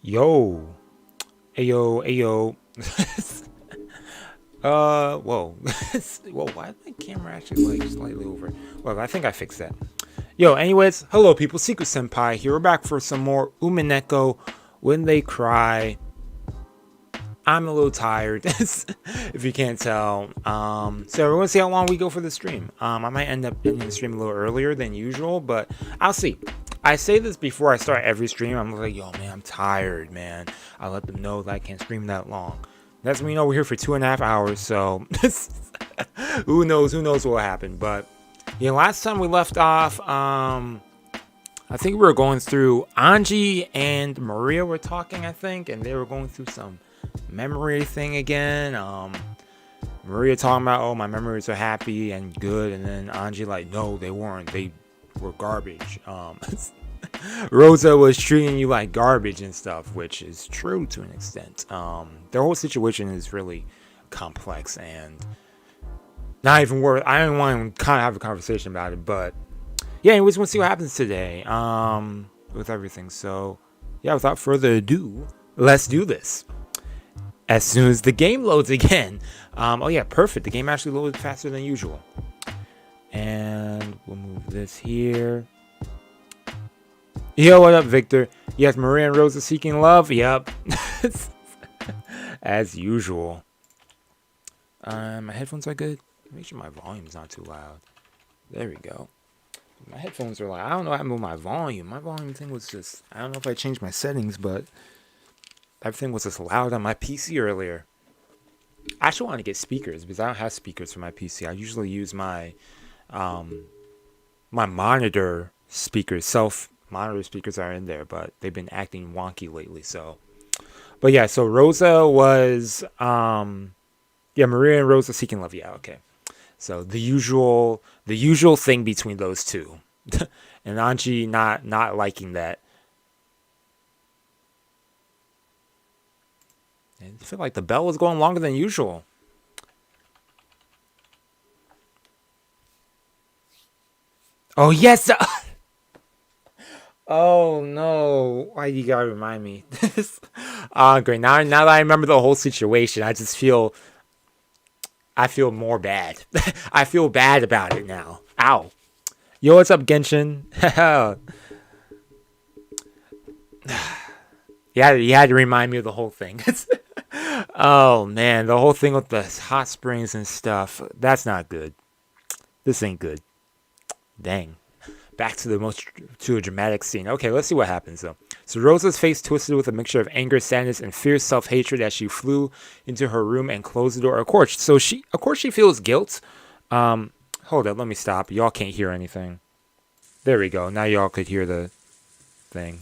Yo, ayo, ayo. Whoa. Whoa, why is my camera actually like slightly over? Well, I think I fixed that. Yo, anyways, hello people, Seku-Senpai here. We're back for some more Umineko When They Cry. I'm a little tired, if you can't tell. So we're gonna see how long we go for the stream. I might end up ending the stream a little earlier than usual, but I'll see. I say this before I start every stream. I'm like, yo, man, I'm tired, man. I let them know that I can't stream that long. That's when you know we're here for 2.5 hours, so who knows what will happen. But yeah, last time we left off, I think we were going through Anji and Maria were talking, I think, and they were going through some memory thing again. Maria talking about, oh, my memories are happy and good, and then Anji like, no, they weren't. They were garbage. Rosa was treating you like garbage and stuff, which is true to an extent. Their whole situation is really complex and not even worth. I don't want to kind of have a conversation about it, but yeah, anyways, we'll see what happens today. With everything. So yeah, without further ado, let's do this. As soon as the game loads again. Oh yeah, perfect. The game actually loaded faster than usual. And we'll move this here. Yo, what up, Victor? Yes, Maria and Rosa seeking love. Yep. As usual. My headphones are good. Make sure my volume's not too loud. There we go. My headphones are like, I don't know what happened with my volume. My volume thing was just, I don't know if I changed my settings, but everything was just loud on my PC earlier. I actually want to get speakers because I don't have speakers for my PC. I usually use my my monitor speakers, self-monitor speakers are in there, but they've been acting wonky lately. So, but yeah, so Rosa was, Maria and Rosa seeking love. Yeah, okay. So the usual thing between those two, and Anji not liking that. I feel like the bell was going longer than usual. Oh, yes! Oh, no. Why you gotta remind me? Great. Now that I remember the whole situation, I feel more bad. I feel bad about it now. Ow. Yo, what's up, Genshin? You had to remind me of the whole thing. Oh, man. The whole thing with the hot springs and stuff. That's not good. This ain't good. Dang. Back to a dramatic scene. Okay, let's see what happens, though. So Rosa's face twisted with a mixture of anger, sadness, and fierce self-hatred as she flew into her room and closed the door. Of course, she feels guilt. Hold up, let me stop. Y'all can't hear anything. There we go. Now y'all could hear the thing.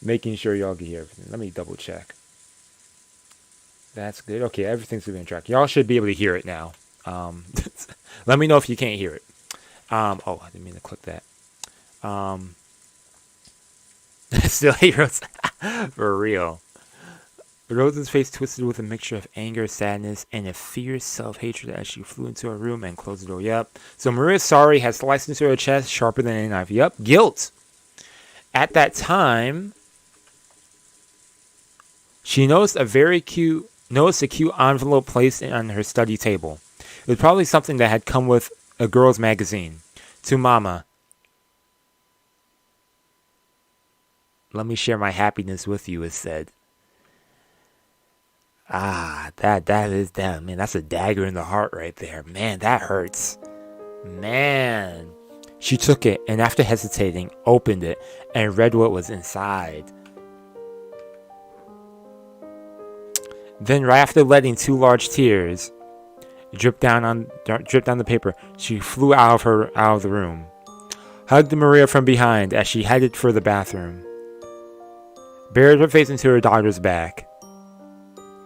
Making sure y'all can hear everything. Let me double check. That's good. Okay, everything's being tracked. Y'all should be able to hear it now. Let me know if you can't hear it. Oh, I didn't mean to click that. Still heroes. For real. Rosa's face twisted with a mixture of anger, sadness, and a fierce self-hatred as she flew into her room and closed the door. Yep. So Maria's sorry has sliced into her chest sharper than a knife. Yep. Guilt. At that time, she noticed a cute envelope placed on her study table. It was probably something that had come with a girl's magazine. To Mama. Let me share my happiness with you, it said. Man, that's a dagger in the heart right there. Man, that hurts. Man. She took it and after hesitating, opened it and read what was inside. Then right after letting 2 large tears dripped down the paper, she flew out of the room, hugged Maria from behind as she headed for the bathroom, buried her face into her daughter's back,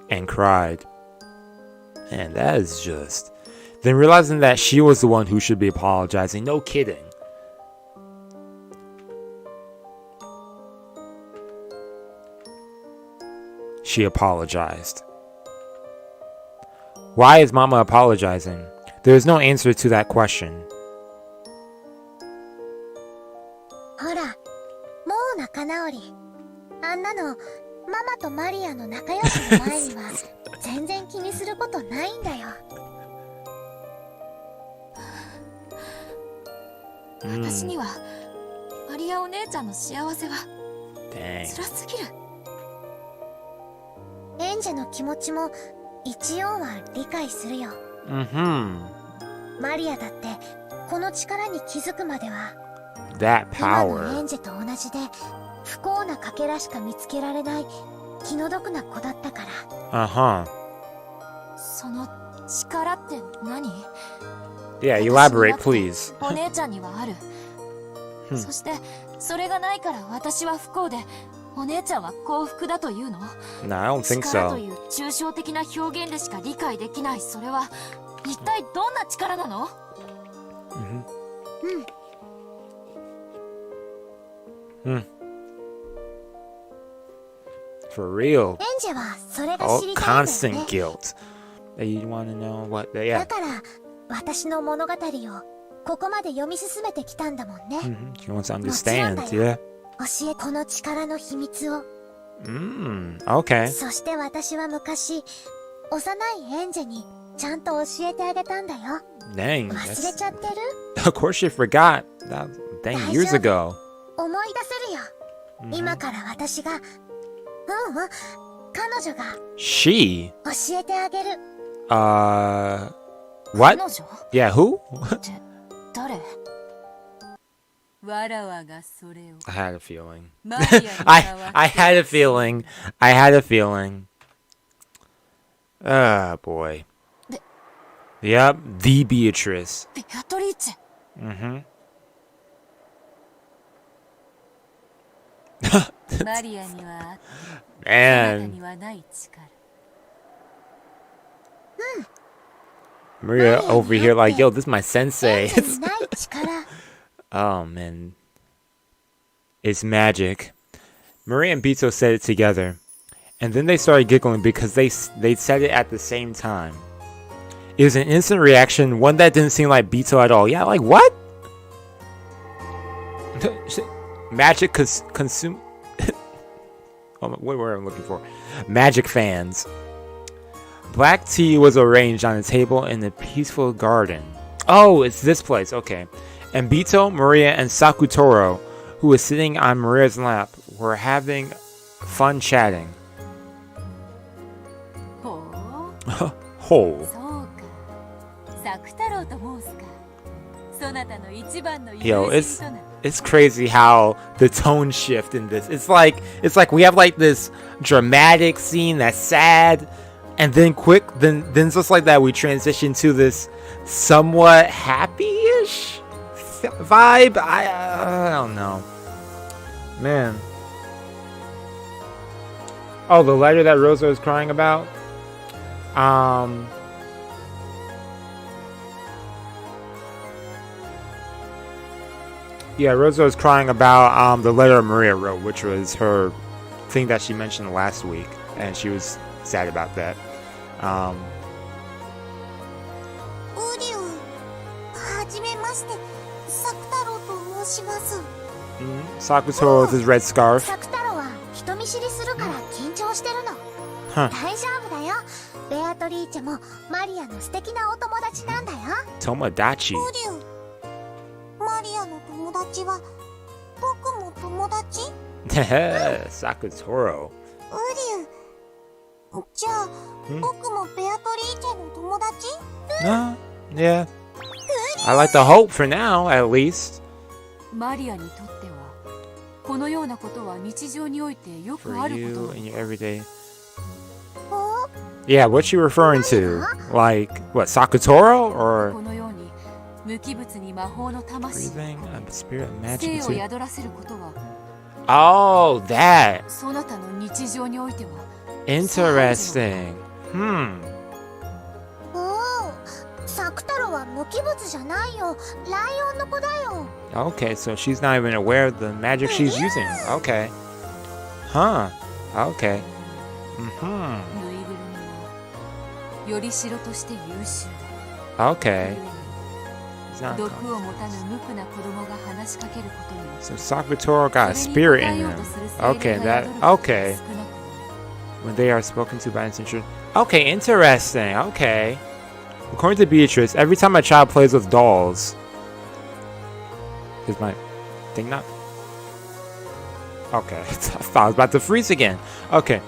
and cried. And that is just... Then realizing that she was the one who should be apologizing. No kidding. She apologized. Why is Mama apologizing? There is no answer to that question. んなのママとマリアの仲良しの前には全然気にすることないんだよ。私にはマリアお姉ちゃんの幸せは辛すぎる。エンジェの気持ちも一応は理解するよ。マリアだってこの力に気づくまでは That 今のエ power. ンジェと同じで不幸なかけらしか見つけられない気の毒な子だったから。その力って何？ Yeah, elaborate, please. お姉ちゃんにはある。そしてそれがないから私は不幸でお姉ちゃんは幸福だというの？ No, I don't think 力と so. いう抽象的な表現でしか理解できない。それは一体どんな力なの？For real. エンジェはそれが Oh, 知りたいんだよ constant ね。 guilt. You want to know what? だ Yeah. から私の物語をここまで読み進めてきたんだもんね。 She wants to understand. Yeah. 教えこの力の秘密を。Okay. そして私は昔幼いエンジェにちゃんと教えてあげたんだよ。 Dang. 忘れ That's... ちゃってる？ Of course you forgot. That was, dang, years ago. 思い出せるよ。今から私が彼女が She? 教えてあげる。 What? 彼女？ Yeah, who? って誰？わらわがそれを I had a feeling. マリアに代わって I had a feeling. I had a feeling. Ah, boy. Yep, the Beatrice. ベアトリーチェ。マリアにはあってあなた Man, にはない力。 Maria over here like, yo, this is my エン sensei. ジェにない力。Oh, man. It's magic. Maria and Bito said it together. And then they started giggling because they said it at the same time. It was an instant reaction, one that didn't seem like Bito at all. Yeah, like, what? Magic consume... Oh, what word I'm looking for? Magic fans. Black tea was arranged on a table in a peaceful garden. Oh, it's this place. Okay. And Bito, Maria, and Sakutoro, who was sitting on Maria's lap, were having fun chatting. ほう、 Ho. そうか。作太郎と申すか。そなたの一番の友 Yo, 人とな。 it's crazy how the tone shift in this. It's like we have like this dramatic scene that's sad, and then then just like that we transition to this somewhat happy-ish vibe. I don't know, man. Oh, the letter that Rosa was crying about. Yeah, Rosa was crying about the letter Maria wrote, which was her thing that she mentioned last week, and she was sad about that. Sakutoro with his red scarf. サク太郎は人見知りするから緊張してるの。 Huh. 大丈夫だよ。ベアトリーチェもマリアの素敵なお友達なんだよ。 Tomodachi. マリアの友達は僕も友達？ Sakutoro. じゃあ、僕もベアトリーチェの友達？ Yeah. I like the hope for now, at least. マリアにとってはこのようなことは日常においてよく For あるこ you と。 in your everyday. Yeah, what you referring to? Like, what, Sakutoro? こ Or のように無機物に魔法の魂、 breathing a spirit of magic? 生を宿らせることは Oh, that. そなたの日常においては Interesting. サク太郎は無機物じゃないよ。ライオンの子だよ。 Okay, so she's not even aware of the magic she's using. Okay. Huh. Okay. ぬいぐるみはよりしろとして優秀だ。 Okay. It's not 毒 unconscious. を持たぬ無垢な子供が話しかけることに So Sakutoro got a spirit in him. Okay, okay. When they are spoken to by an intruder. Okay, interesting. Okay. According to Beatrice, every time a child plays with dolls. Is my thing not? Okay, I thought I was about to freeze again. Okay.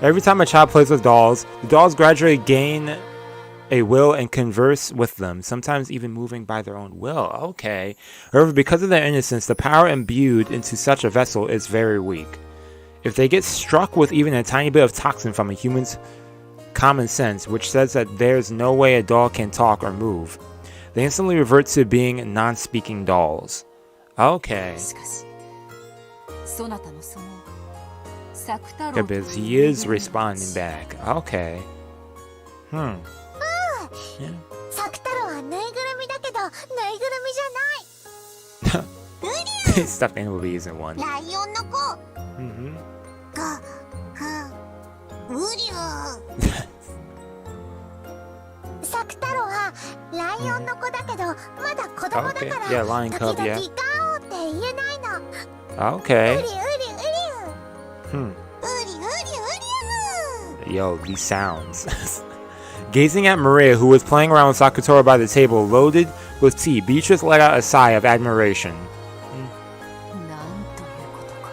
Every time a child plays with dolls, the dolls gradually gain a will and converse with them, sometimes even moving by their own will. Okay. However, because of their innocence, the power imbued into such a vessel is very weak. If they get struck with even a tiny bit of toxin from a human's common sense, which says that there's no way a doll can talk or move, they instantly revert to being non-speaking dolls. Okay. しかしそなたのその作太 Yeah, 郎と because いう he is ぬいぐるみ responding back. Okay. Yeah. サク太郎はぬいぐるみだけどぬいぐるみじゃない Stuffed animal bee isn't one. ライオンの子 Mm-hmm. がうりゅうサク太郎はライオンの子だけどまだ子供だから Okay. Yeah, lion 時 cub, 々 yeah. ガオって言えないの Okay. うりうりうり Hmm. うりうりうり Yo, these sounds. Gazing at Maria, who was playing around with Sakutoro by the table, loaded with tea, Beatrice let out a sigh of admiration. なんということか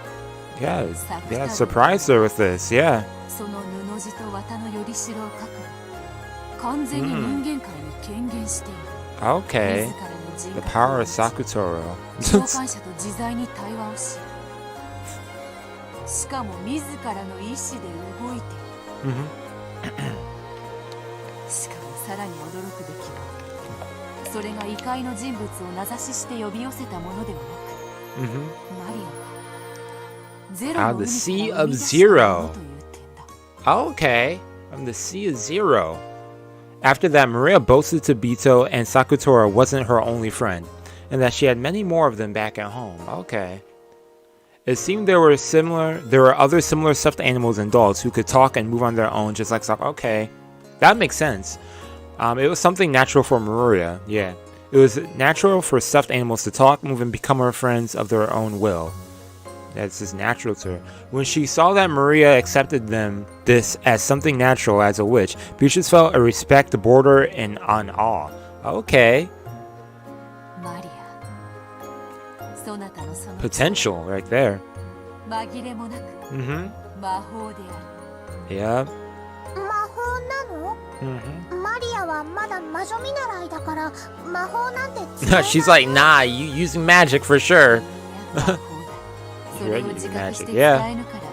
Yeah, surprised her with this, yeah. その布地と綿のよりしろを書く完全に人間界に権限している Okay. 自らの人 The 格 power を of Sakutoro. 召喚者と自在に対話をししかも自らの意志で動いている Mm-hmm. しかもさらに驚くべきはそれが異界の人物を名指しして呼び寄せたものではなく Mm-hmm. マリアはゼロ Out の of 海 the から sea 生 of み出した zero. ものという点だ Okay. From the sea of zero. After that, Maria boasted to Bito and Sakutoro wasn't her only friend, and that she had many more of them back at home. Okay. It seemed there were other similar stuffed animals and dolls who could talk and move on their own, just like Sakutoro. Okay. That makes sense. It was something natural for Maria, yeah. It was natural for stuffed animals to talk, move, and become her friends of their own will. That's just natural to her. When she saw that Maria accepted this as something natural as a witch, Beatrice felt a respect border and on awe. Okay. マリアそなたのその Potential right there. 紛れもなく Mm-hmm. 魔法であ Yeah. 魔法なの Mm-hmm. マリアはまだ魔女見習いだから魔法なんて使えない She's like, nah, you using magic for る sure. 魔法だそれを You're 自 using 覚し magic, て yeah. 使えぬから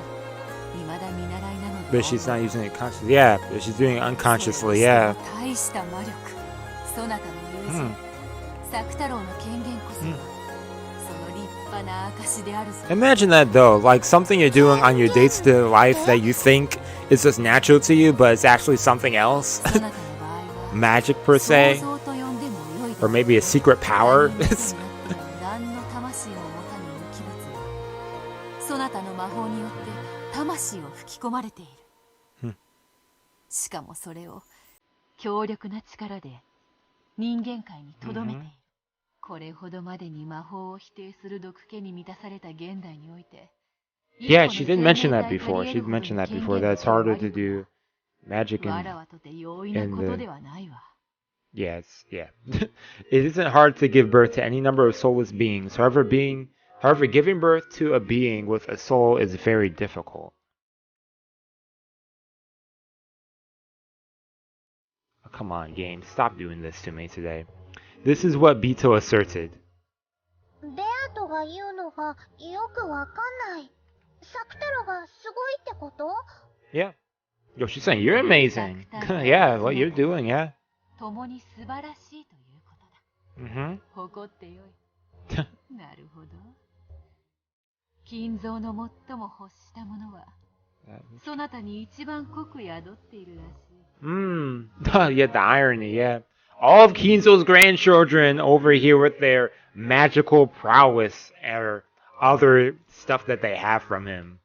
未だ見習いなの But で she's not using it consciously. Yeah, but she's doing it unconsciously, yeah. 大した魔力そなたの友人 Hmm. 作太郎の権限こそは Hmm. その立派な証であるぞ Imagine that though, like something you're doing on your dates to life that you think is just natural to you, but it's actually something else. そなたの場合は Magic per 想 se, 像と呼んでもよいで or maybe a secret power. 何の魂を持たぬ無機物はそなたの魔法によって魂を吹き込まれている、しかもそれを強力な力で人間界にとどめている、これほどまでに魔法を否定する毒気に満たされた現代において Yeah, she did mention that before. She did mention that before. That it's harder to do magic わ in らわとて容易なことではないわ yes, yeah. It isn't hard to give birth to any number of soulless beings. However, giving birth to a being with a soul is very difficult. Oh, come on, game. Stop doing this to me today. This is what Bito asserted. ベアトが言うのがよくわかんないサク太郎がすごいってこと Yeah. Yo, she's saying you're amazing. Yeah, what you're doing, yeah. 共に素晴らしいということだ Mm-hmm. 誇ってよいなるほど金蔵の最も欲したものはそなたに一番濃く宿っているらしい Yeah, the irony, yeah. All of Kinzo's grandchildren over here with their magical prowess or other stuff that they have from him.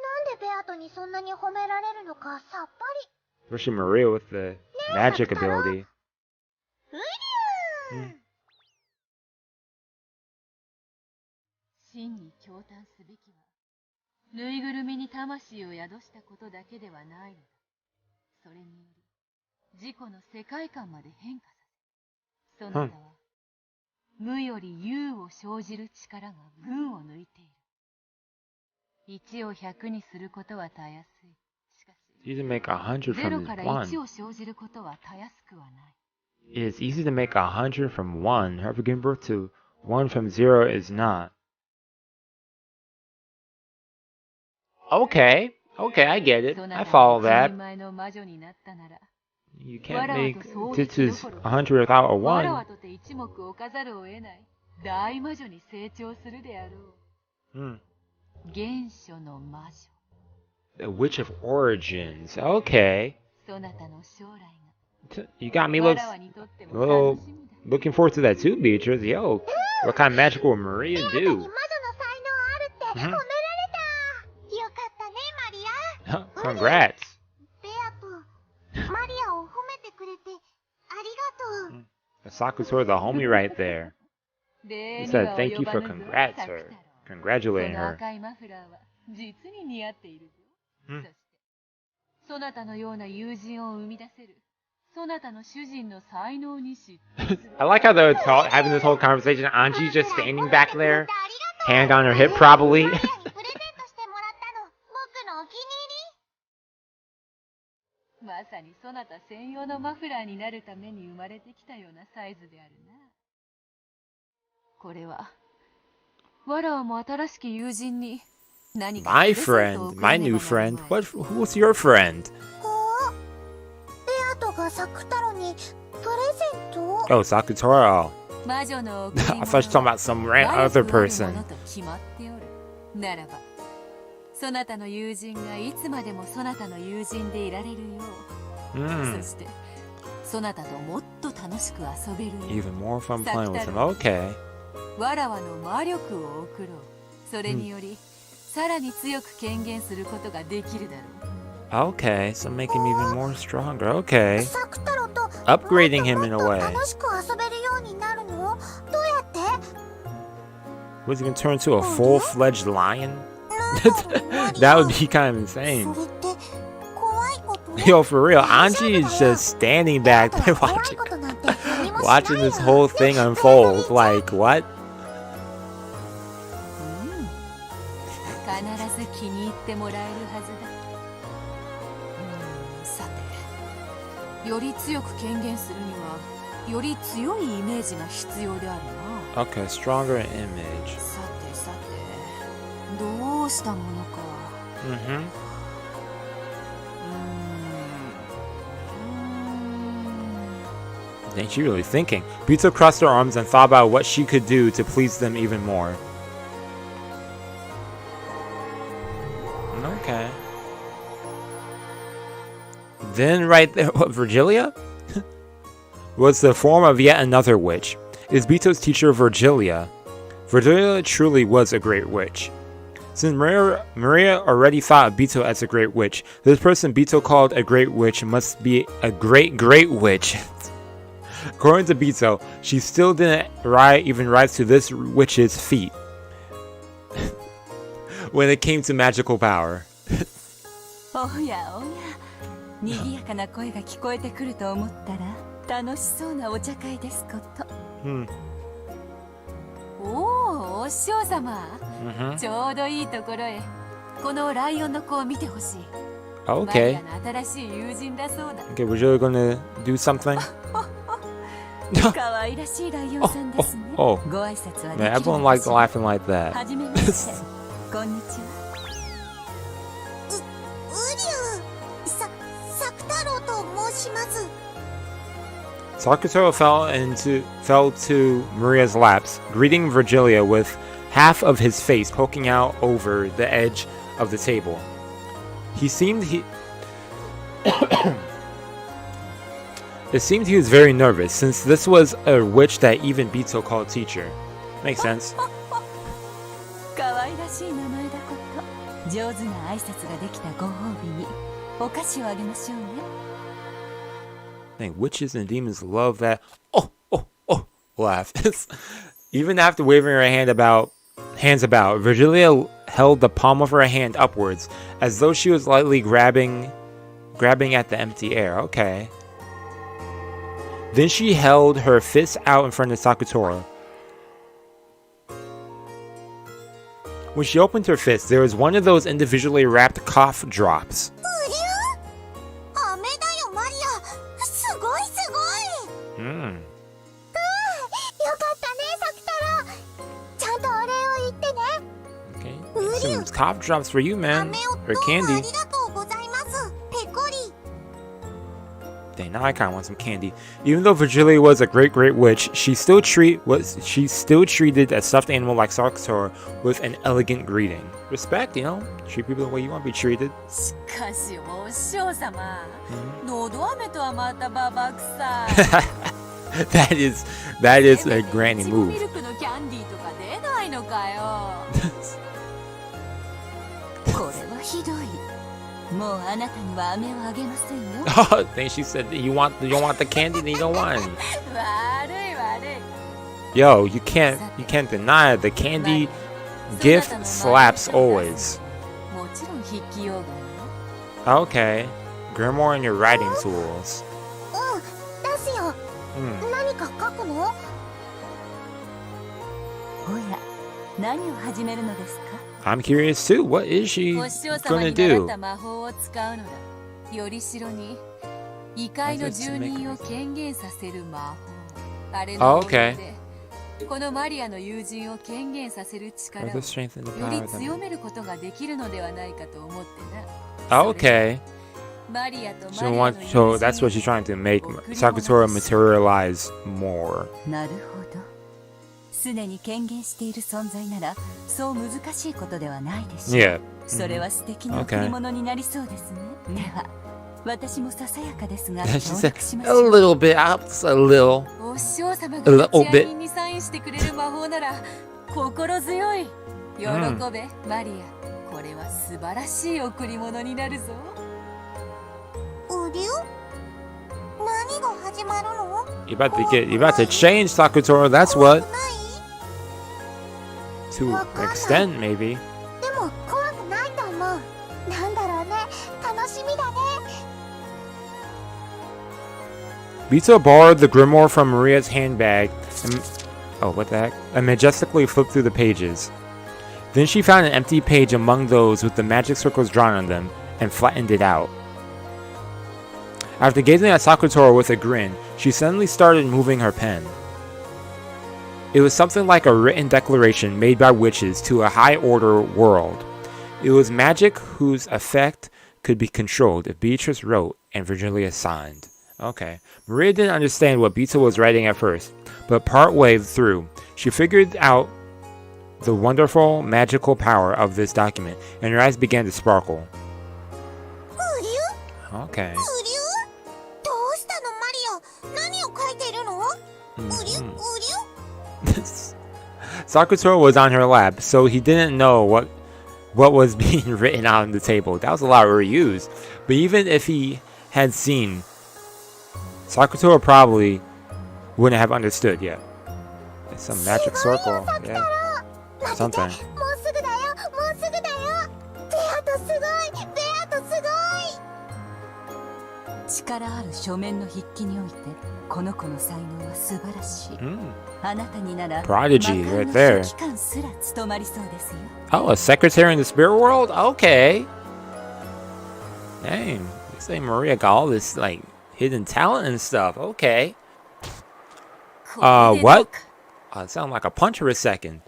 なんでベアトにそんなに褒められるのかさっぱり Especially Maria with the magic ability. うりゅ真に驚嘆すべきは、ぬいぐるみに魂を宿したことだけではないのだ。それにより、自己の世界観まで変化させ、そなたは、無より有を生じる力が群を抜いている。1を100にすることはたやすい。しかし、It's easy to make 100 0 from から1. 1を生じることはたやすくはない。It is easy to make 100 from 1. However, giving birth to 1 from 0 is not. Okay, I get it. I follow that. You can't make Titsu's 100 without a 1. The Witch of Origins. Okay. You got me looking forward to that too, Beatrice. Yo, what kind of magic will Maria do? Congrats. Sakutora, the homie right there. He said thank you for congrats her. Congratulating her. I like how they're having this whole conversation. Anji's just standing back there, hand on her hip probably. My friend, my new friend. Who's your friend? Oh, Sakutora. I thought you were talking about some other person. そなたの友人がいつまでもそなたの友人でいられるよう、そしてそなたともっと楽しく遊べるよう、 Even more fun playing with him. Okay. わらわの魔力を送ろう。それにより、さらに強く権限することができるだろう。 Okay, so make him even more stronger. Okay. Upgrading him in a way. Was he gonna turn into a full-fledged lion? That would be kind of insane. Yo, for real, Anji is just standing back there watching this whole thing unfold. Like, what? 必ず気に入ってもらえるはずだ。さて、より強く権限するには、より強いイメージが必要であるな。Okay, stronger image. さてさて、どうしたものか。Ain't she really thinking? Bito crossed her arms and thought about what she could do to please them even more. Okay. Then right there, what, Virgilia? Was the form of yet another witch. Is Bito's teacher Virgilia? Virgilia truly was a great witch. Since Maria already thought of Bito as a great witch, this person Bito called a great witch must be a great witch. According to Bito, she still didn't even rise to this witch's feet when it came to magical power. おやおや、賑やかな声が聞こえてくると思ったら楽しそうなお茶会ですこと。おお、お師匠様、ちょうどいいところへ。このライオンの子を見てほしい。Okay. マリアの新しい友人だそうだ。Okay, we're really gonna do something? 可愛らしいライオンさんですね。Oh. ご挨拶は Man, everyone likes laughing like that. はじめまして。こんにちは。Sakutaro fell to Maria's laps, greeting Virgilia with half of his face poking out over the edge of the table. It seemed he was very nervous, since this was a witch that even Bito called teacher. Makes sense. 可愛らしい名前だこと。上手な挨拶ができたご褒美にお菓子をあげましょうね。I think witches and demons love that. laugh. Even after waving her hands about, Virgilia held the palm of her hand upwards, as though she was lightly grabbing at the empty air. Okay. Then she held her fist out in front of Sakutora. When she opened her fist, there was one of those individually wrapped cough drops. Hmm. Okay. Some cough drops for you, man. Or candy. Dang, now I kind of want some candy. Even though Virgilia was a great witch, she still treated a stuffed animal like Sakutora with an elegant greeting. Respect, you know, treat people the way you want to be treated. that is a granny move. Oh, then she said you don't want the candy, then you don't want any. Yo, you can't deny it. The candy gift slaps always. Okay. Grimoire and your writing tools. I'm curious too. What is she gonna do? Oh, okay. For the strength and the power of them. Okay. So that's what she's trying to make Sakutora materialize more. Yeah. She said a little bit, a little bit. You about to change Sakutora, that's what. To an extent, maybe. Bito borrowed the grimoire from Maria's handbag and majestically flipped through the pages. Then she found an empty page among those with the magic circles drawn on them and flattened it out. After gazing at Sakutora with a grin, she suddenly started moving her pen. It was something like a written declaration made by witches to a high-order world. It was magic whose effect could be controlled if Beatrice wrote and Virgilia signed. Okay. Maria didn't understand what Bito was writing at first, but partway through, she figured out the wonderful, magical power of this document, and her eyes began to sparkle. Okay. Sakutora was on her lap, so he didn't know what was being written out on the table. That was a lot reused. But even if he had seen, Sakutora probably wouldn't have understood yet. It's some magic circle. Yeah. Something. Prodigy right there. Oh, a secretary in the spirit world? Okay. Dang. You say Maria got all this like hidden talent and stuff. Okay. What? It sounded like a punch for a second.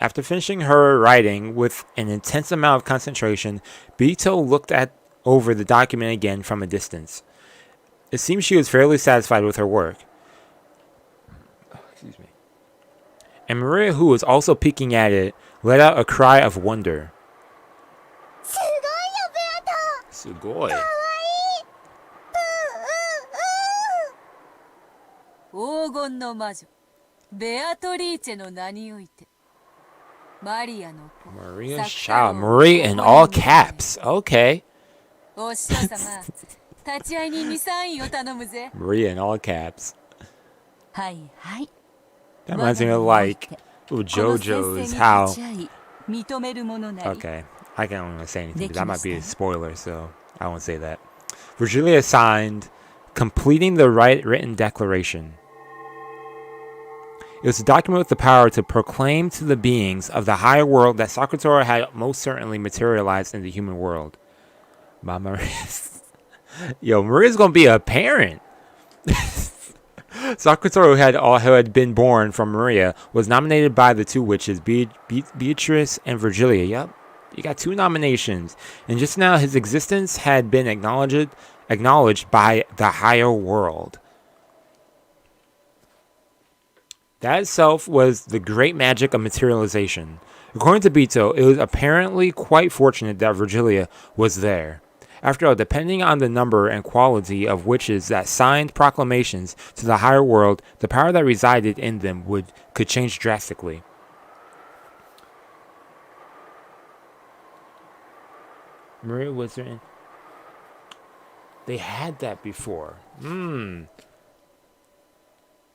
After finishing her writing with an intense amount of concentration, Bito looked over the document again from a distance. It seemed she was fairly satisfied with her work. Excuse me. And Maria, who was also peeking at it, let out a cry of wonder. Sugoi. Maria Shaw. Marie in all caps. Okay. 立ち会いに2、3位を頼むぜ。 Maria in all caps. はいはい。 That reminds me of like JoJo's how. 認めるものなり。 Okay, I can't even say anything because that might be a spoiler, so I won't say that. Virgilia signed, completing the written declaration. It was a document with the power to proclaim to the beings of the higher world that Sakutora had most certainly materialized in the human world. Maria. Yo, Maria's gonna be a parent. Sakutora, who had been born from Maria, was nominated by the two witches, Beatrice and Virgilia. Yep, you got 2 nominations. And just now, his existence had been acknowledged by the higher world. That itself was the great magic of materialization. According to Bito, it was apparently quite fortunate that Virgilia was there. After all, depending on the number and quality of witches that signed proclamations to the higher world, the power that resided in them could change drastically. Maria Wizard. They had that before.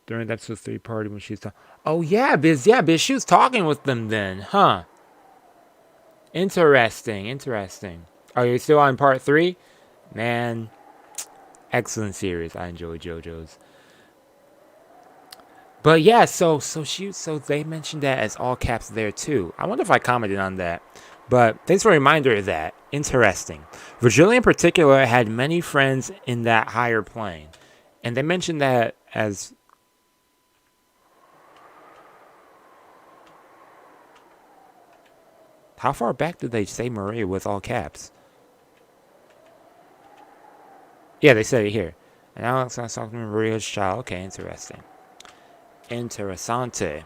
During the episode 3 party when she was talking. Oh yeah, Biz, she was talking with them then, huh? Interesting. Are you still on part 3? Man, excellent series. I enjoy JoJo's. But yeah, so they mentioned that as all caps there too. I wonder if I commented on that. But thanks for a reminder of that. Interesting. Virgilia in particular had many friends in that higher plane. And they mentioned that as... How far back did they say Maria with all caps? Yeah, they said it here. And Alex was talking to Maria's child. Okay, interesting. Interessante.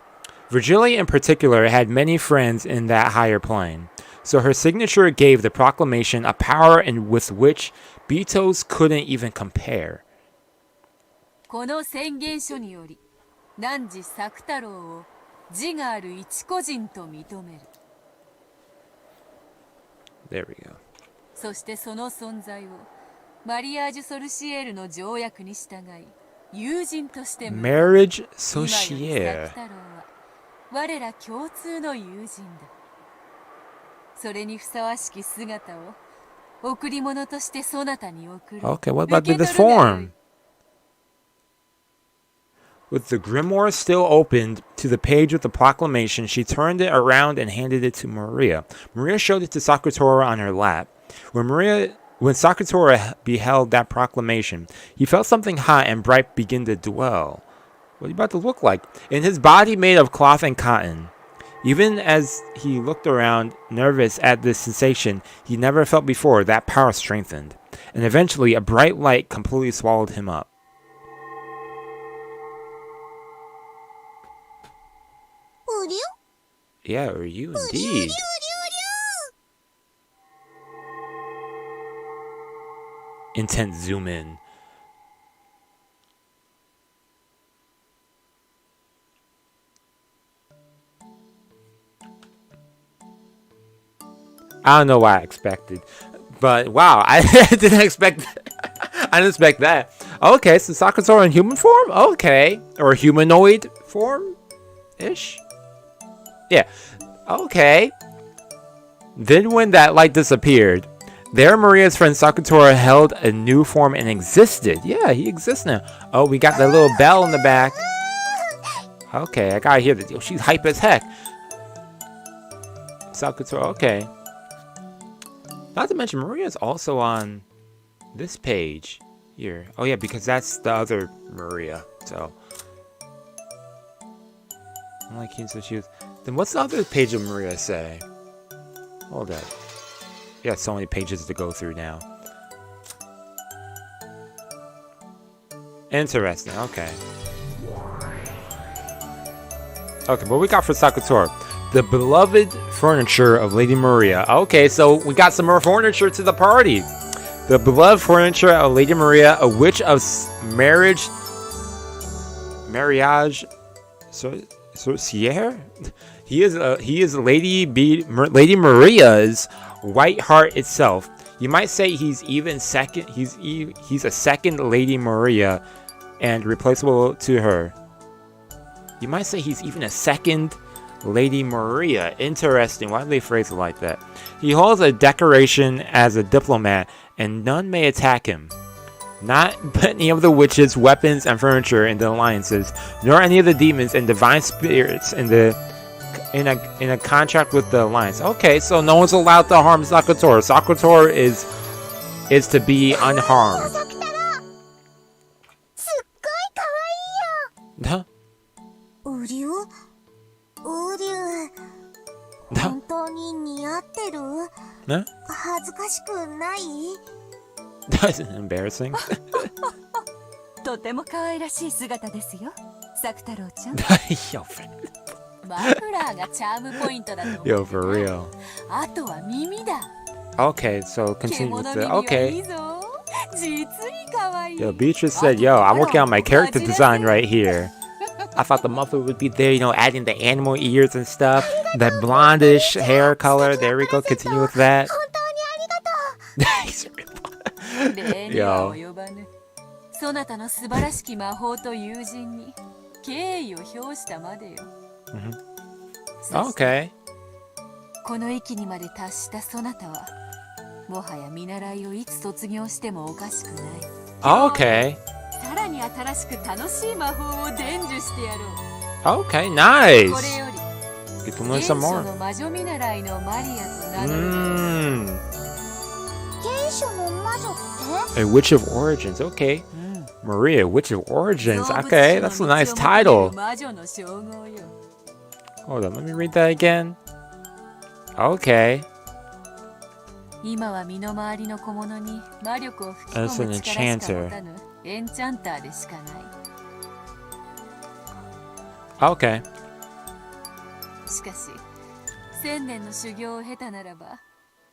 Virgilia in particular had many friends in that higher plane. So her signature gave the proclamation a power with which Bito's couldn't even compare. この宣言書により、汝作太郎を自我ある一個人と認める。 There we go. そしてその存在をマリアージュ・ソルシエールの条約に従い友人として認める。 Marriage 今より Sociere. 作太郎は我ら共通の友人だ。それにふさわしき姿を贈り物としてそなたに贈る。 Okay, what about this form? With the grimoire still opened to the page with the proclamation, she turned it around and handed it to Maria. Maria showed it to Sakutora on her lap. When Sakutora beheld that proclamation, he felt something hot and bright begin to dwell. What are you about to look like? In his body made of cloth and cotton. Even as he looked around, nervous at this sensation he never felt before, that power strengthened. And eventually, a bright light completely swallowed him up. Yeah, or you indeed. Intense zoom in. I don't know what I expected, but wow, I didn't expect. I didn't expect that. Okay, so Sakutora in human form. Okay, or humanoid form, ish. Yeah. Okay. Then when that light disappeared, there Maria's friend Sakutora held a new form and existed. Yeah, he exists now. Oh, we got that little bell in the back. Okay, I gotta hear this. Yo, she's hype as heck. Sakutora, okay. Not to mention, Maria's also on this page here. Oh yeah, because that's the other Maria. So, I'm like, so she was. Then what's the other page of Maria say? Hold up. You got so many pages to go through now. Interesting. Okay. Okay, what we got for Sakutora? The beloved furniture of Lady Maria. Okay, so we got some more furniture to the party. The beloved furniture of Lady Maria, a witch of marriage. Mariage. Sorciere? He is Lady Maria's white heart itself. You might say he's even second. He's a second Lady Maria, and replaceable to her. You might say he's even a second Lady Maria. Interesting. Why do they phrase it like that? He holds a decoration as a diplomat, and none may attack him. Not any of the witches, weapons, and furniture in the alliances, nor any of the demons and divine spirits in a contract with the alliance. Okay, so no one's allowed to harm Sakutora. Sakutora is to be unharmed. Huh? ウリュウリュウ本当に似合ってる Huh? 恥ずかしくない That's embarrassing. とても可愛らしい姿ですよ、サク太郎ちゃん。Yo, マフラーがチャームポイントだと思う。 yo, for real. あとは耳だ。 Okay, so continue with 獣 the. 耳はいい Okay. ぞ。実に可愛い。 Yo, Beatrice said, yo, I'm working on my character design right here. I thought the muffler would be there, you know, adding the animal ears and stuff. That blondish hair color. There we go. Continue with that. 本当にありがとう 礼には及ばぬ。そなたの素晴らしき魔法と友人に敬意を表したまでよ。そして Okay. この域にまで達したそなたは、もはや見習いをいつ卒業してもおかしくない。Okay. さらに新しく楽しい魔法を伝授してやろう。 Okay, nice. これより Get to learn 原 some 初 more. の魔女見習いのマリアと名乗る。原初の魔女って A Witch of Origins. Okay. Maria, Witch of Origins. Okay, that's a nice title. 魔女の称号よ。 Hold on, let me read that again. Okay. 今は身の回りの小物に魔力を吹き As 込 an む力しか enchanter. 持たぬエンチャンターでしかない。 Okay. しかし1000年の修行を経たならば、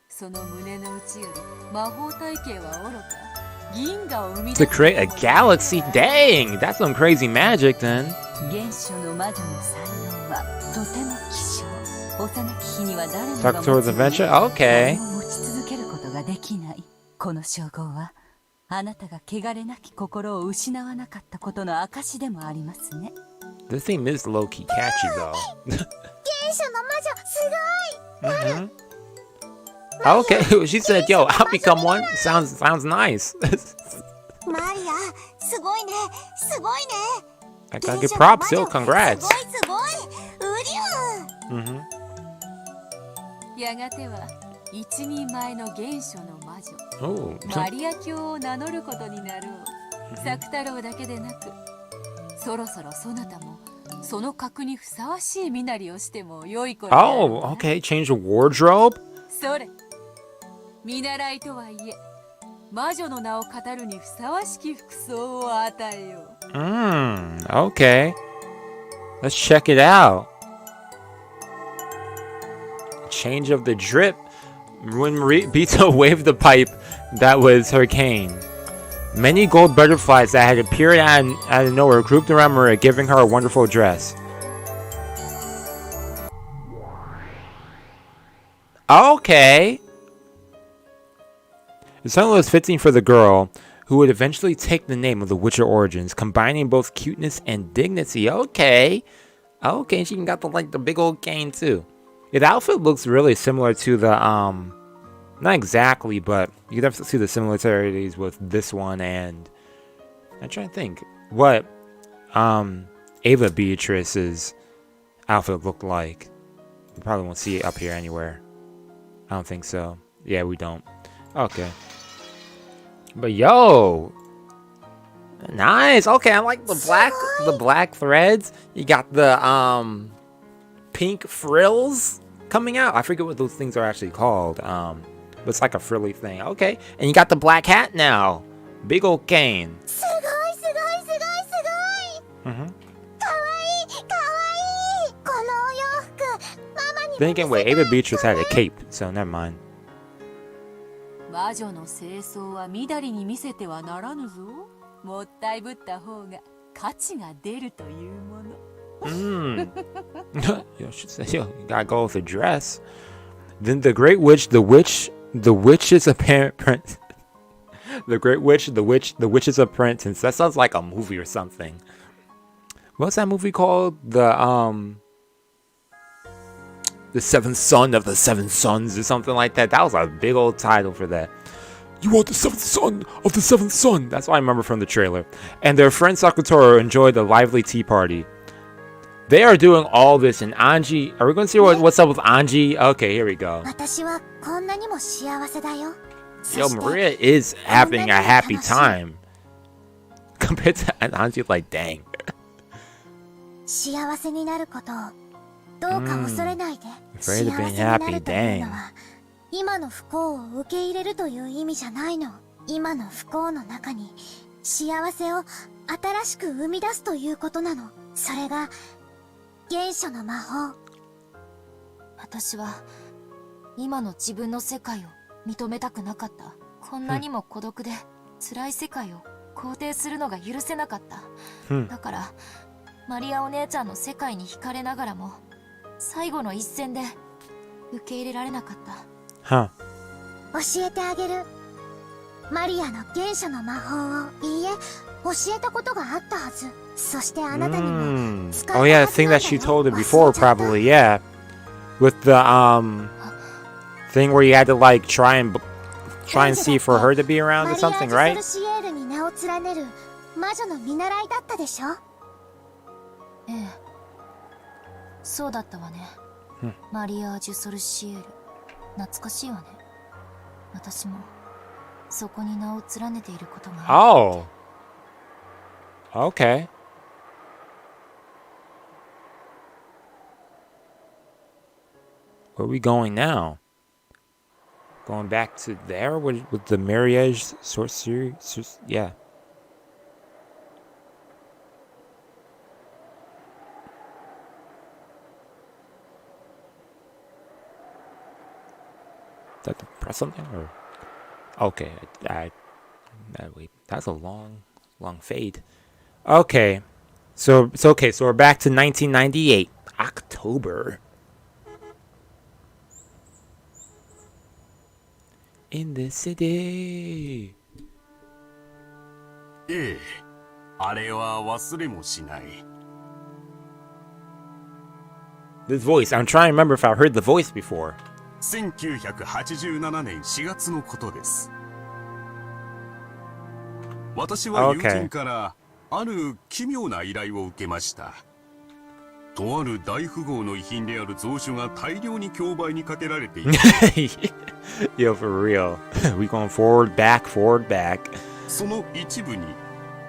その胸の内より魔法体系はおろか銀河を生み To 出す create a galaxy? Dang! That's some crazy magic then. 原初の魔女の才能はとても希少。幼き日には誰もが Talk towards adventure? Okay. 何も持ち続けることができない。この称号はあなたが汚れなき心を失わなかったことの証でもありますね。 This theme is low-key catchy though. 原初の魔女すごい Okay, she said, yo, I'll become one. Sounds nice. マリアすごいねすごいね I gotta give props, yo, congrats. すごいすごいウリュウ やがては一人前の原初の魔女 Oh, マリア教を名乗ることになろう。サク太郎だけでなく、そろそろそなたもその格にふさわしい身なりをしても良い頃であろう oh, な。 okay. Change the wardrobe. それ、見習いとはいえ魔女の名を語るにふさわしき服装を与えよう。 Okay. Let's check it out. Change of the drip. When Bito waved the pipe, that was her cane. Many gold butterflies that had appeared out of nowhere grouped around Maria, giving her a wonderful dress. Okay. The song was fitting for the girl, who would eventually take the name of the Witcher Origins, combining both cuteness and dignity. Okay. Okay, she got the big old cane too. Yeah, the outfit looks really similar to the not exactly, but you can definitely see the similarities with this one, and I'm trying to think what Ava Beatrice's outfit looked like. We probably won't see it up here anywhere. I don't think so. Yeah, we don't. Okay. But yo, nice. Okay, I like the black threads. You got the pink frills coming out. I forget what those things are actually called. But it's like a frilly thing. Okay, and you got the black hat now. Big old cane. すごいすごいすごいすごい Mm-hmm. かわいいかわいいこのお洋服ママに Then again, wait, Ava Beatrice had a cape, so never mind. 魔女の清掃はみだりに見せてはならぬぞ。もったいぶった方が価値が出るというもの。Yo, she said, yo, you gotta go with a dress. Then the great witch, the witch The Witch's Apprentice. The Great Witch, the Witch's Apprentice. That sounds like a movie or something. What's that movie called? The Seventh Son of the Seven Sons or something like that. That was a big old title for that. You want the seventh son of the seventh son. That's what I remember from the trailer. And their friend Sakutoro enjoyed a lively tea party. They are doing all this in Anji. Are we going to see what's up with Anji? Okay, here we go. Yo, Maria is having a happy time. Compared to Anji, like, dang. Afraid of being happy, dang. 今の不幸を受け入れるという意味じゃないの。今の不幸の中に幸せを新しく生み出すということなの。それが原初の魔法。私は今の自分の世界を認めたくなかった。こんなにも孤独で辛い世界を肯定するのが許せなかった。だからマリアお姉ちゃんの世界に惹かれながらも最後の一戦で受け入れられなかった。教えてあげる。マリアの原初の魔法を。いいえ、教えたことがあったはず。そしてあなたにも使えたはずなんだよ。 Oh yeah, the thing that she told it before, probably, yeah. With the thing where you had to like try and see for her to be around or something, right? マリア・ジュソルシエールに名を連ねる魔女の見習いだったでしょ。ええ、そうだったわね。マリア・ジュソルシエール。懐かしいわね。私もそこに名を連ねていることがある。Oh. Okay. Where are we going now? Going back to there with the marriage sorcery? Yeah. Did I press something or? Okay, wait. That's a long fade. Okay, so we're back to 1998 October. In the city. ええ、あれは忘れもしない。 This voice, I'm trying to remember if I heard the voice before. 1987年4月のことです。私は友人からある奇妙な依頼を受けました。とある大富豪の遺品である蔵書が大量に競売にかけられている。Yo, for real. We going forward, back. その一部に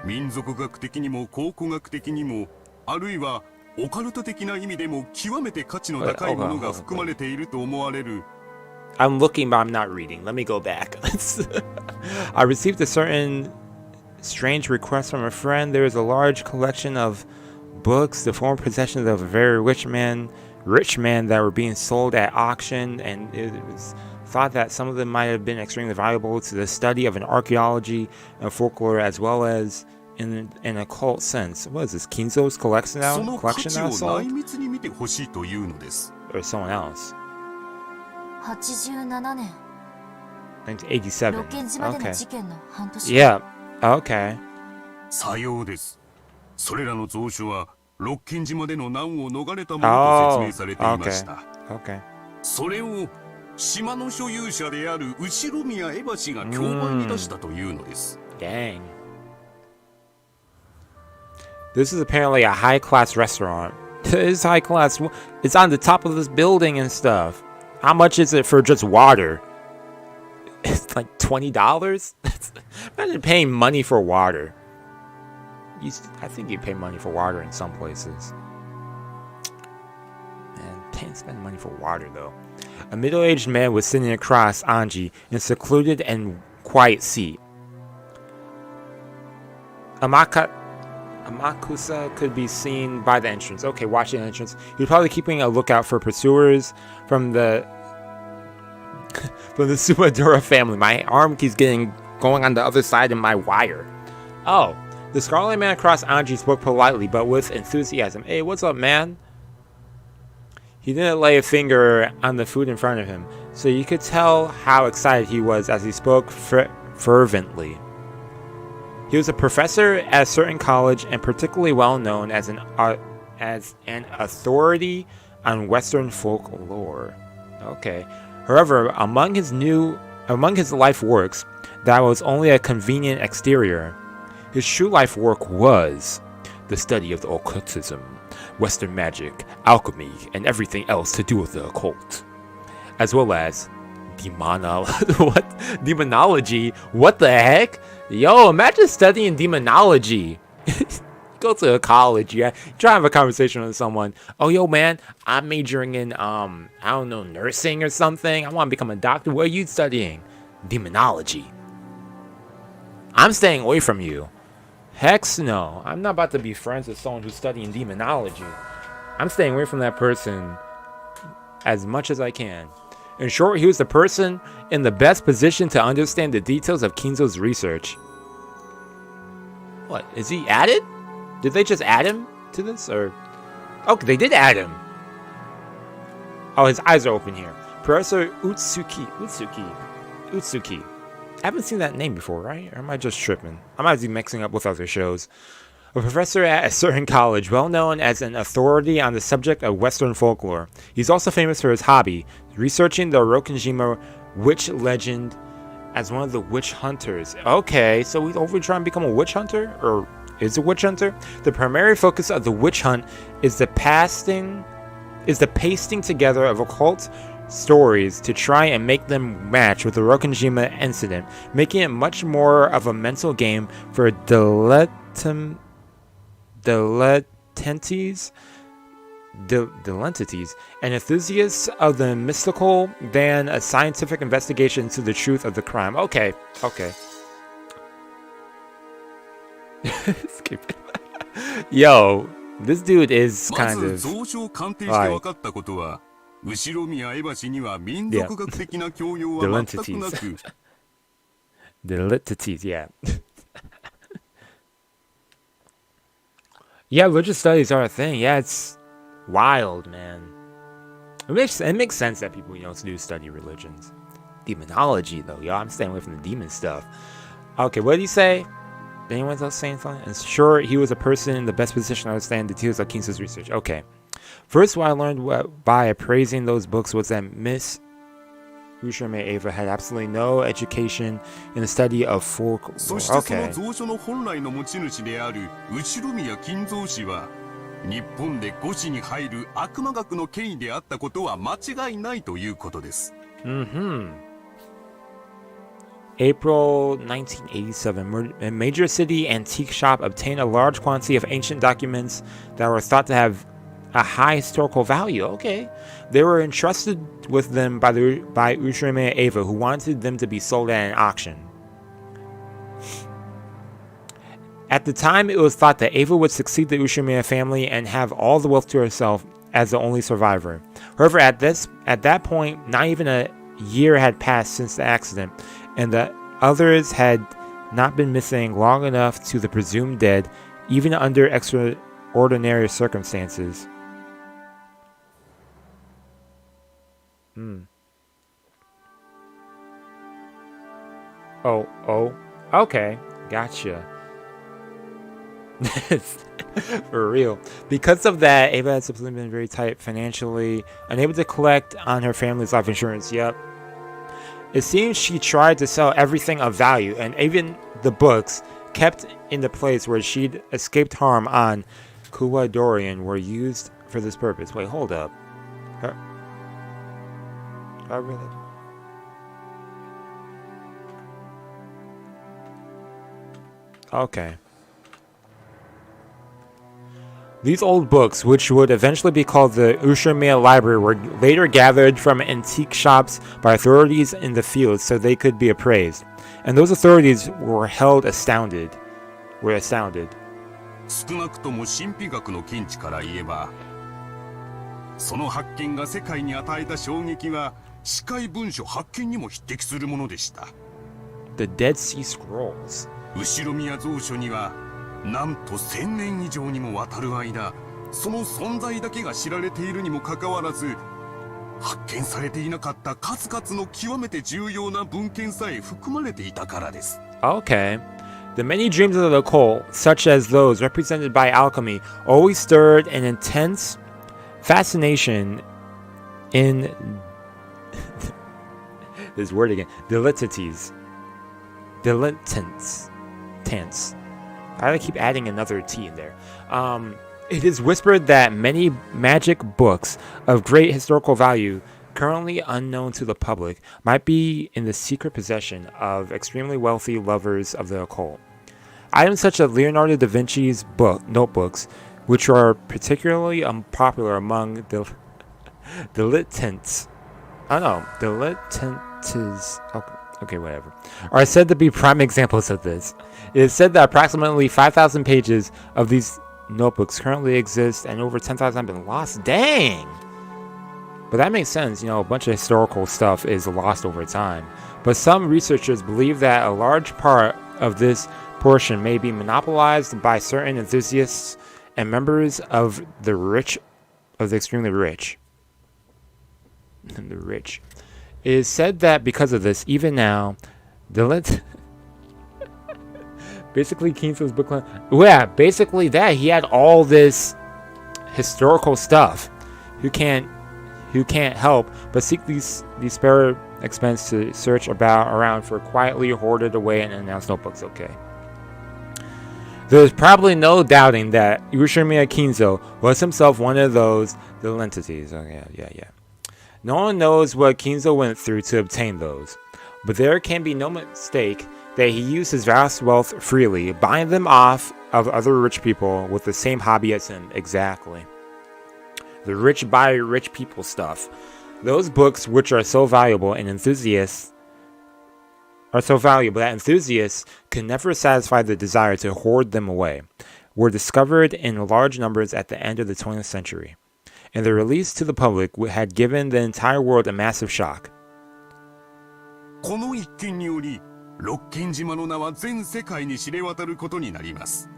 民族学的にも考古学的にも、あるいはオカルト的な意味でも極めて価値の高いものが含まれていると思われる。I'm looking, but I'm not reading. Let me go back. I received a certain strange request from a friend. There is a large collection of books, the former possessions of a very rich man that were being sold at auction, and it was thought that some of them might have been extremely valuable to the study of an archaeology and folklore, as well as in an occult sense. What is this? Kinzo's collection now sold? Or someone else? 87年。 1987. ロッケン島での事件の半年。Yeah. Okay. さようです。それらの蔵書はロッケン島での難を逃れたものと説明されていました。Okay. それを島の所有者である後宮エバ氏が競売に出したというのです。Dang. This is apparently a high-class restaurant. It's high class. It's on the top of this building and stuff. How much is it for just water? It's like $20? Imagine paying money for water. I think you pay money for water in some places. Man, spend money for water though. A middle-aged man was sitting across Anji in a secluded and quiet seat. Amakusa could be seen by the entrance. Okay, watching the entrance. He was probably keeping a lookout for pursuers from the Sumadura family. My arm keeps going on the other side of my wire. Oh, the Scarlet Man across Anji spoke politely but with enthusiasm. Hey, what's up, man? He didn't lay a finger on the food in front of him, so you could tell how excited he was as he spoke fervently. He was a professor at a certain college and particularly well known as an authority on Western folklore. Okay. However, among his life works, that was only a convenient exterior. His true life work was the study of the occultism, Western magic, alchemy, and everything else to do with the occult, as well as demonology. What the heck? Yo, imagine studying demonology. Go to a college, yeah. Try to have a conversation with someone. Oh, yo, man, I'm majoring in, I don't know, nursing or something. I want to become a doctor. What are you studying? Demonology. I'm staying away from you. Heck no. I'm not about to be friends with someone who's studying demonology. I'm staying away from that person as much as I can. In short, he was the person in the best position to understand the details of Kinzo's research. What? Is he added? Did they just add him to this? Or okay, they did add him. Oh, his eyes are open here. Professor Utsuki. I haven't seen that name before, right? Or am I just tripping? I might be mixing up with other shows. A professor at a certain college, well known as an authority on the subject of Western folklore. He's also famous for his hobby, researching the Rokkenjima witch legend as one of the witch hunters. Okay, so he's over trying to become a witch hunter? Or is a witch hunter? The primary focus of the witch hunt is the pasting together of occult stories to try and make them match with the Rokkenjima incident, making it much more of a mental game for dilettantes and enthusiasts of the mystical than a scientific investigation into the truth of the crime. Okay. Skip it. Yo, this dude is kind of Ushiromiya Eva氏には民族学的な教養は全くなく The entities, yeah. Yeah, religious studies are a thing. Yeah, it's wild, man. It makes sense that people, do study religions. Demonology, though, y'all. I'm staying away from the demon stuff. Okay, what did he say? Did anyone else saying something? And sure, he was a person in the best position to understand the details of Kinzo's research. Okay. First, what I learned by appraising those books was that Miss Ushiromiya Eva had absolutely no education in the study of folklore. そしてその蔵書の本来の持ち主である後宮金蔵氏は日本で五子に入る悪魔学の権威であったことは間違いないということです。April 1987, a major city antique shop obtained a large quantity of ancient documents that were thought to have a high historical value. Okay. They were entrusted with them by Ushiromiya Eva, who wanted them to be sold at an auction. At the time, it was thought that Eva would succeed the Ushiromiya family and have all the wealth to herself as the only survivor. However, at that point, not even a year had passed since the accident, and the others had not been missing long enough to the presumed dead, even under extraordinary circumstances. Oh, okay, gotcha. For real. Because of that, Ava had subsequently been very tight financially, unable to collect on her family's life insurance. Yep. It seems she tried to sell everything of value, and even the books kept in the place where she'd escaped harm on Kuwa Dorian were used for this purpose. Wait, hold up. Really? Okay. These old books, which would eventually be called the Ushiromiya Library, were later gathered from antique shops by authorities in the field so they could be appraised. And those authorities were astounded. 少なくとも神秘学の見地から言えば、その発見が世界に与えた衝撃は司会文書発見にも匹敵するものでした。The Dead Sea Scrolls. 後宮蔵書にはなんと1000年以上にもわたる間その存在だけが知られているにもかかわらず、発見されていなかった数々の極めて重要な文献さえ含まれていたからです。Okay. The many dreams of the occult, such as those represented by alchemy, always stirred an intense fascination in this word again, dilettantes. I keep adding another T in there. It is whispered that many magic books of great historical value, currently unknown to the public, might be in the secret possession of extremely wealthy lovers of the occult. Items such as Leonardo da Vinci's notebooks, which are particularly popular among the dilettantes. Oh no, dilettantes. Okay, whatever. Are said to be prime examples of this. It is said that approximately 5,000 pages of these notebooks currently exist, and over 10,000 have been lost. Dang! But that makes sense, a bunch of historical stuff is lost over time. But some researchers believe that a large part of this portion may be monopolized by certain enthusiasts and members of the extremely rich. The rich. It is said that because of this, even now, basically Kinzo's book line. Yeah, basically that he had all this historical stuff. Who can't help but seek these spare expense to search around for quietly hoarded away and announced notebooks. Okay. There's probably no doubting that Ushiromiya Kinzo was himself one of those little entities. Oh yeah. No one knows what Kinzo went through to obtain those, but there can be no mistake that he used his vast wealth freely, buying them off of other rich people with the same hobby as him. Exactly. The rich buy rich people stuff. Those books, which are so valuable that enthusiasts could never satisfy the desire to hoard them away, were discovered in large numbers at the end of the 20th century, and their release to the public had given the entire world a massive shock. この一件により、ロッケン島の名は全世界に知れ渡ることになります。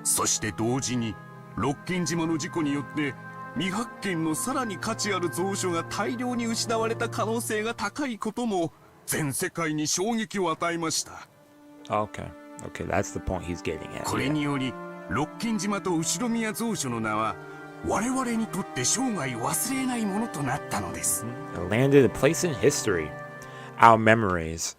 そして同時に、ロッケン島の事故によって、未発見のさらに価値ある蔵書が大量に失われた可能性が高いことも、全世界に衝撃を与えました。Okay, that's the point he's getting at. これにより、ロッケン島と後ろ宮蔵書の名は、我々にとって生涯忘れないものとなったのです。It landed a place in history. Our memories.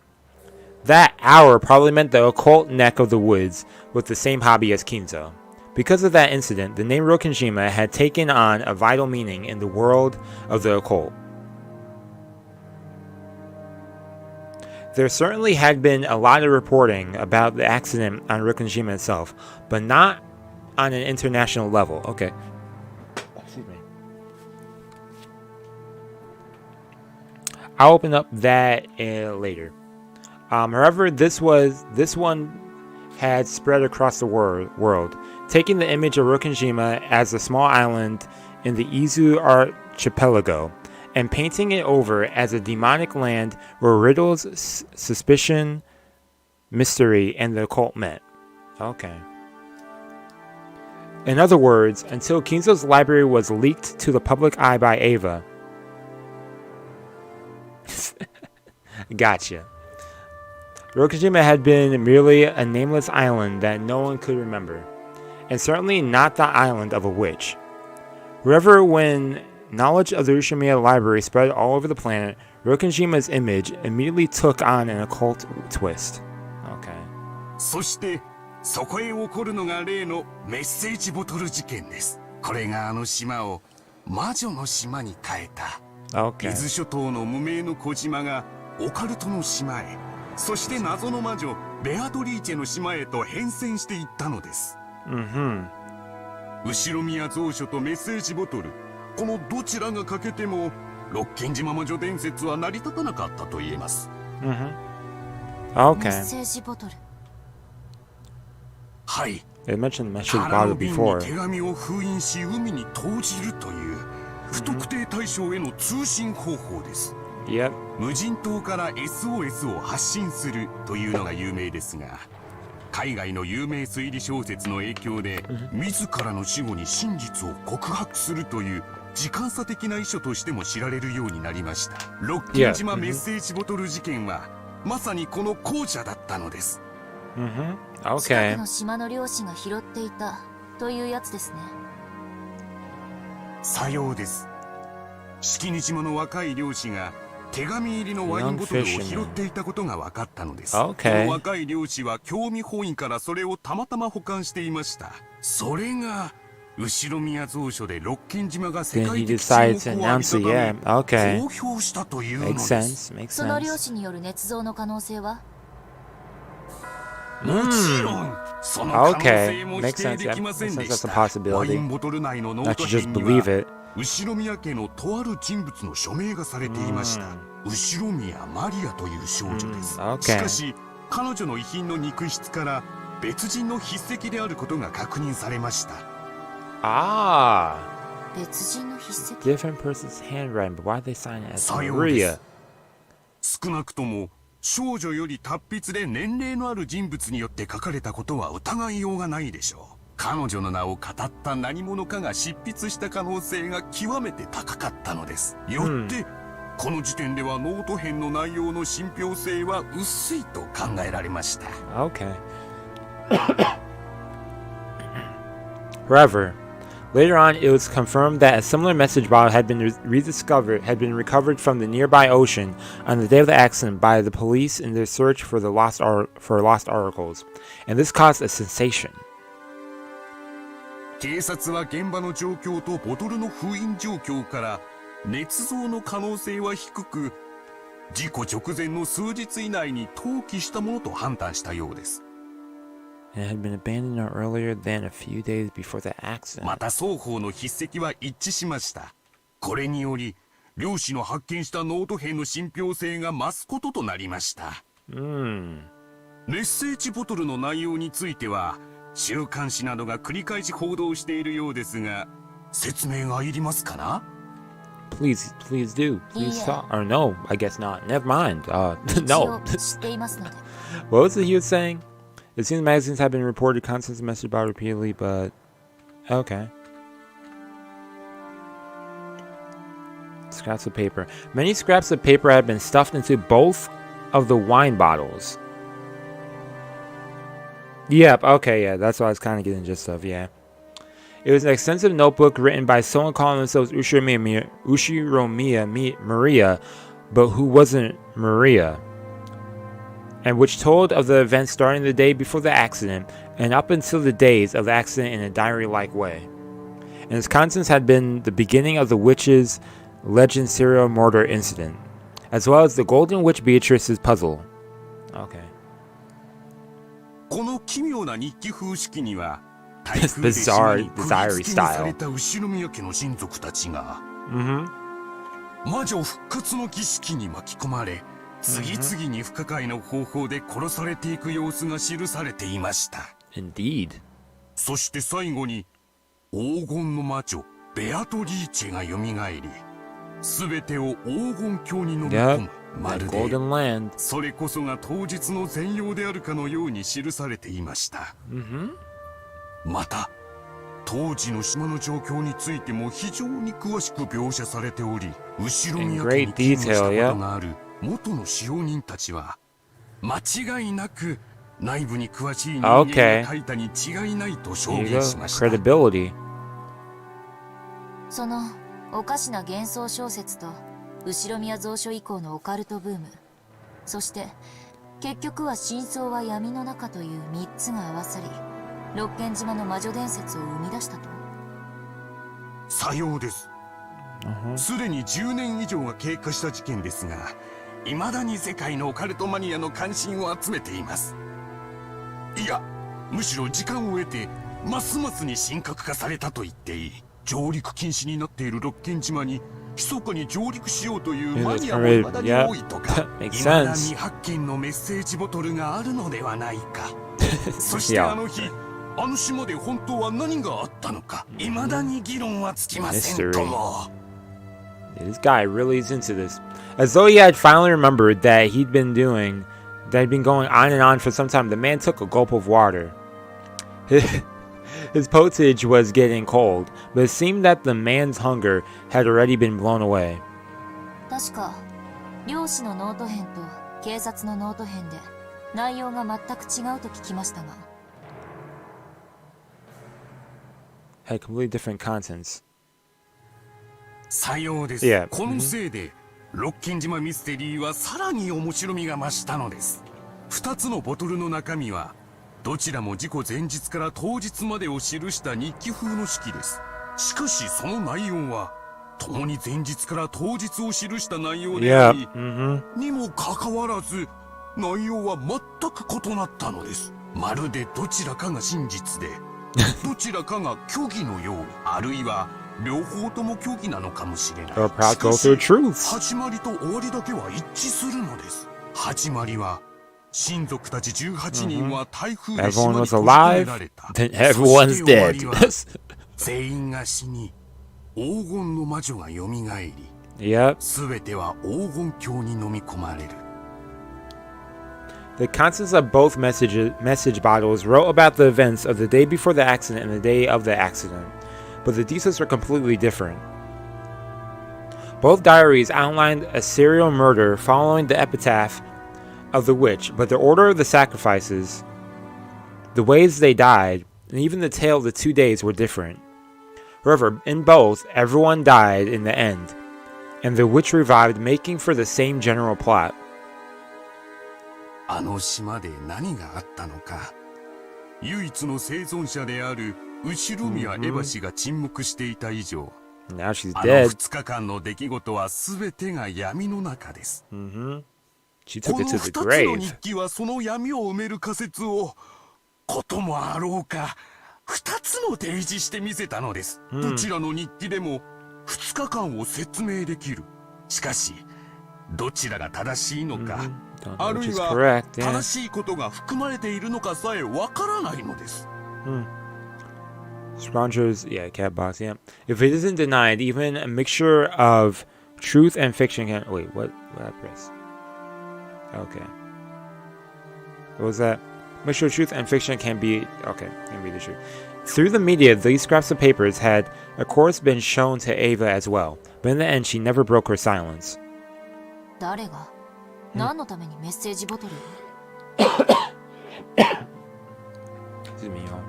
That hour probably meant the occult neck of the woods with the same hobby as Kinzo. Because of that incident, the name Rokkenjima had taken on a vital meaning in the world of the occult. There certainly had been a lot of reporting about the accident on Rokkenjima itself, but not on an international level. Okay. Excuse me. I'll open up that later. However, this one had spread across the world, taking the image of Rokkenjima as a small island in the Izu archipelago, and painting it over as a demonic land where riddles, suspicion, mystery, and the occult met. Okay. In other words, until Kinzo's library was leaked to the public eye by Ava. Gotcha. Rokkenjima had been merely a nameless island that no one could remember, and certainly not the island of a witch. However, when knowledge of the Ushiromiya library spread all over the planet, Rokkenjima's image immediately took on an occult twist. Okay. そして、そこへ起こるのが例のメッセージボトル事件です。これがあの島を魔女の島に変えた。Okay. 伊豆諸島の無名の小島がオカルトの島へ、そして謎の魔女ベアトリーチェの島へと変遷していったのです。後ろ宮蔵書とメッセージボトル、このどちらが欠けてもロッケン島魔女伝説は成り立たなかったと言えます。Okay. メッセージボトル。はい。They mentioned the 空 bottle の瓶に before. 手紙を封印し海に投じるという不特定対象への通信方法です。無人島から SOS を発信するというのが有名ですが、海外の有名推理小説の影響で、自らの死後に真実を告白するという時間差的な遺書としても知られるようになりました。ロッケン島メッセージボトル事件はまさにこの後者だったのです。近くの島の漁師が拾っていたというやつですね。さようです。式日島の若い漁師が手紙入りのワインボトルを拾っていたことが分かったのです。この若い漁師は興味本位からそれをたまたま保管していました。それが後ろ宮蔵書でロッケン島が世界的注目を浴びたため公表したというのです。その漁師による捏造の可能性は？もちろんその可能性も否定できませんでした。ワインボトル内のノート片には後ろ宮家のとある人物の署名がされていました。後ろ宮マリアという少女です。しかし彼女の遺品の肉筆から別人の筆跡であることが確認されました。別人の筆跡。 Different person's handwriting, but why they sign it as Maria? 少なくとも少女より達筆で年齢のある人物によって書かれたことは疑いようがないでしょう。彼女の名を語った何者かが執筆した可能性が極めて高かったのです。よって、この時点ではノート編の内容の信憑性は薄いと考えられました。However, later on, it was confirmed that a similar message bottle had been recovered from the nearby ocean on the day of the accident by the police in their search for lost articles, and this caused a sensation. 警察は現場の状況とボトルの封印状況から捏造の可能性は低く、事故直前の数日以内に投棄したものと判断したようです。It had been abandoned no earlier than a few days before the accident. また双方の筆跡は一致しました。これにより漁師の発見したノート片の信憑性が増すこととなりました。メッセージボトルの内容については週刊誌などが繰り返し報道しているようですが、説明がいりますかな？ Please do. Please talk. Or no, I guess not. Never mind. No. What was it he was saying? It seems magazines have been reported contents of message about repeatedly, but okay. Scraps of paper. Many scraps of paper had been stuffed into both of the wine bottles. Yep, okay, yeah, that's what I was kind of getting the gist of, yeah. It was an extensive notebook written by someone calling themselves Ushiromiya Maria, but who wasn't Maria, and which told of the events starting the day before the accident and up until the days of the accident in a diary-like way. And its contents had been the beginning of the witch's legend serial murder incident, as well as the Golden Witch Beatrice's puzzle. Okay. この奇妙な日記風式には、 bizarre style. 魔女復活の儀式に巻き込まれ、次々に不可解な方法で殺されていく様子が記されていました。Indeed. そして最後に黄金の魔女ベアトリーチェが蘇り、全てを黄金鏡に飲み込む。まるでそれこそが当日の全容であるかのように記されていました。また当時の島の状況についても非常に詳しく描写されており、後ろ宮家に勤務したことがある元の使用人たちは間違いなく内部に詳しい人間が書いたに違いないと証言しました。そのおかしな幻想小説と後ろ宮蔵書以降のオカルトブーム、そして結局は真相は闇の中という3つが合わさり、ロッケン島の魔女伝説を生み出したと。さようです。すでに10年以上が経過した事件ですが、未だに世界のオカルトマニアの関心を集めています。いや、むしろ時間を得てますますに深刻化されたと言っていい。上陸禁止になっているロッケン島に密かに上陸しようというマニアも未だに多いとか、未だ未発見のメッセージボトルがあるのではないか。そしてあの日、あの島で本当は何があったのか、未だに議論はつきませんとも。This guy really is into this. As though he had finally remembered that he'd been doing that had been going on and on for some time. The man took a gulp of water. His potage was getting cold, but it seemed that the man's hunger had already been blown away. 確か漁師のノート編と警察のノート編で内容が全く違うと聞きましたが。Had completely different contents. さようです。Yeah. このせいで、ロッケン島ミステリーはさらに面白みが増したのです。2つのボトルの中身は、どちらも事故前日から当日までを記した日記風の式です。しかしその内容は、共に前日から当日を記した内容であり、にもかかわらず、内容は全く異なったのです。まるでどちらかが真実で、どちらかが虚偽のよう、あるいは両方とも虚偽なのかもしれない。Or perhaps both are truths. 始まりと終わりだけは一致するのです。始まりは、親族たち18人は台風で島 Everyone に was 閉じ込め alive, られた。 then everyone's そして終わり dead. は全員が死に、黄金の魔女が蘇り、 Yep. すべては黄金鏡に飲み込まれる。 The contents of both message bottles wrote about the events of the day before the accident and the day of the accident, but the details were completely different. Both diaries outlined a serial murder following the epitaph of the witch, but the order of the sacrifices, the ways they died, and even the tale of the 2 days were different. However, in both, everyone died in the end, and the witch revived, making for the same general plot. あの島で何があったのか。唯一の生存者である後宮エヴァ氏が沈黙していた以上、 Now she's あの dead. 2日間の出来事は全てが闇の中です。 She こ took の it to 2 the つの grave. 日記はその闇を埋める仮説を、こともあろうか、2つも提示してみせたのです。どちらの日記でも2日間を説明できる。しかし、どちらが正しいのか、Don't know ある which い is は correct. Yeah. 正しいことが含まれているのかさえわからないのです。 Scroungers, yeah, cat box, yeah. If it isn't denied, even a mixture of truth and fiction can. Wait, what did I press? Okay. What was that? Mixture of truth and fiction can be. Okay, can be the truth. Through the media, these scraps of papers had, of course, been shown to Ava as well, but in the end, she never broke her silence. 誰が何のためにメッセージボトルを？ Excuse me, y'all.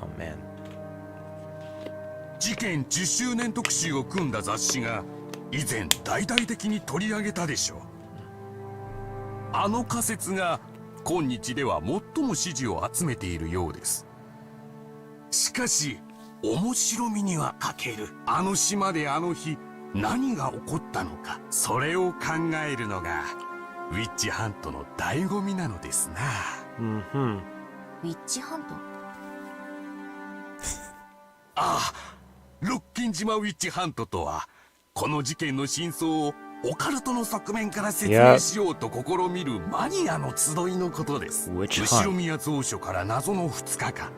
Oh man. 事件10周年特集を組んだ雑誌が以前大々的に取り上げたでしょう。あの仮説が今日では最も支持を集めているようです。しかし面白みには欠ける。あの島であの日何が起こったのか、それを考えるのがウィッチハントの醍醐味なのですな。ウィッチハント？ああ、ロッキン島ウィッチハントとは、この事件の真相をオカルトの側面から説明しようと試みるマニアの集いのことです。後宮蔵書から謎の2日間、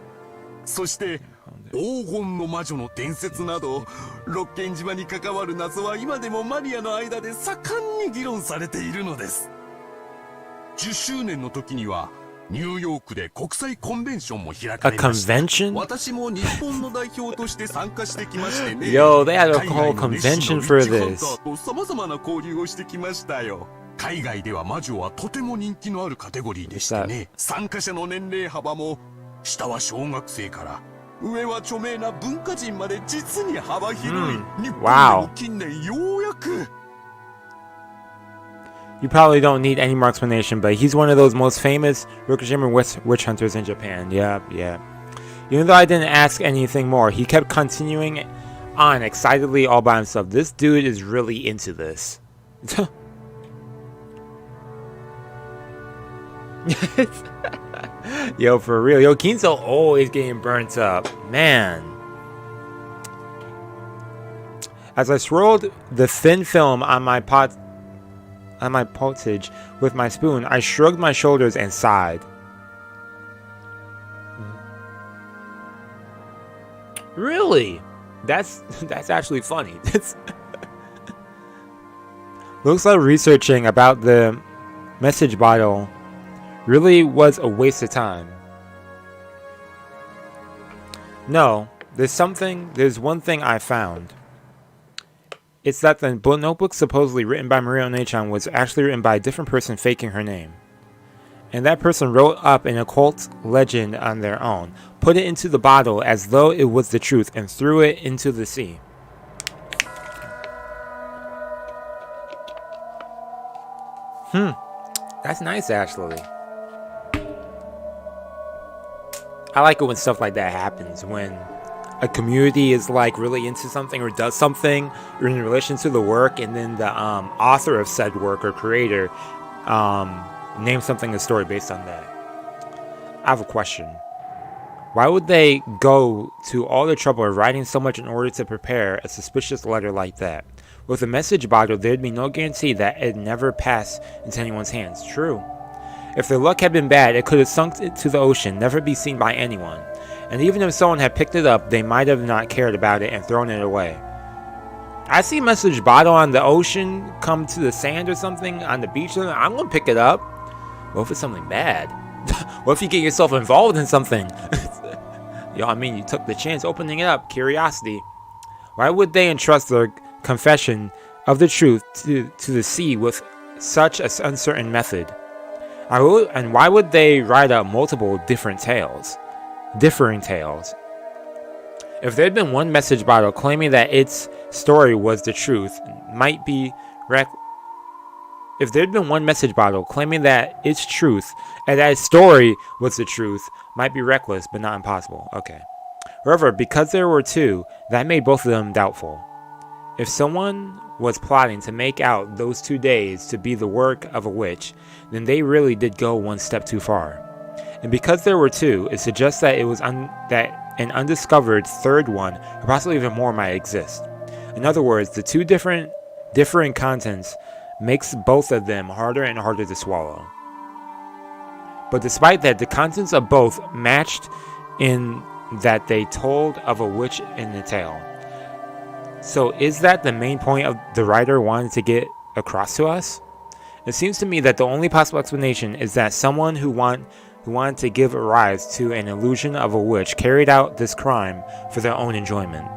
そして黄金の魔女の伝説など、ロッケン島に関わる謎は今でもマニアの間で盛んに議論されているのです。10周年の時にはニューヨークで国際コンベンションも開かれました。 convention? 私も日本の代表として参加してきましてね。Yo, they had a whole convention for this. 様々な交流をしてきましたよ。海外では魔女はとても人気のあるカテゴリーでしてね。参加者の年齢幅も、下は小学生から上は著名な文化人まで実に幅広い。日本でも近年ようやく。You probably don't need any more explanation, but he's one of those most famous Rokkenjima witch hunters in Japan. Yeah, yeah. Even though I didn't ask anything more, he kept continuing on excitedly all by himself. This dude is really into this. Yo, for real. Yo, Kinzo always getting burnt up. Man. As I swirled the thin film on my potage with my spoon, I shrugged my shoulders and sighed. Really? That's actually funny. Looks like researching about the message bottle really was a waste of time. No, there's one thing I found. It's that the notebook supposedly written by Maria Onechan was actually written by a different person faking her name. And that person wrote up an occult legend on their own, put it into the bottle as though it was the truth, and threw it into the sea. That's nice, actually. I like it when stuff like that happens, when a community is like really into something or does something in relation to the work, and then the author of said work or creator names something a story based on that. I have a question. Why would they go to all the trouble of writing so much in order to prepare a suspicious letter like that? With a message bottle, there'd be no guarantee that it'd never pass into anyone's hands. True. If their luck had been bad, it could have sunk into the ocean, never be seen by anyone. And even if someone had picked it up, they might have not cared about it and thrown it away. I see a message bottle on the ocean come to the sand or something on the beach. I'm gonna pick it up. What if it's something bad? What if you get yourself involved in something? Yo, I mean, you took the chance opening it up. Curiosity. Why would they entrust their confession of the truth to the sea with such an uncertain method? And why would they write up multiple differing tales? If there had been one message bottle claiming that its story was the truth, if there had been one message bottle claiming that its truth and that its story was the truth, might be reckless but not impossible. Okay. However, because there were two, that made both of them doubtful. If someone was plotting to make out those 2 days to be the work of a witch, then they really did go one step too far. And because there were two, it suggests that it was that an undiscovered third one, or possibly even more, might exist. In other words, the two differing contents makes both of them harder and harder to swallow. But despite that, the contents of both matched in that they told of a witch in the tale. So is that the main point of the writer wanted to get across to us? It seems to me that the only possible explanation is that someone who wanted to give rise to an illusion of a witch carried out this crime for their own enjoyment.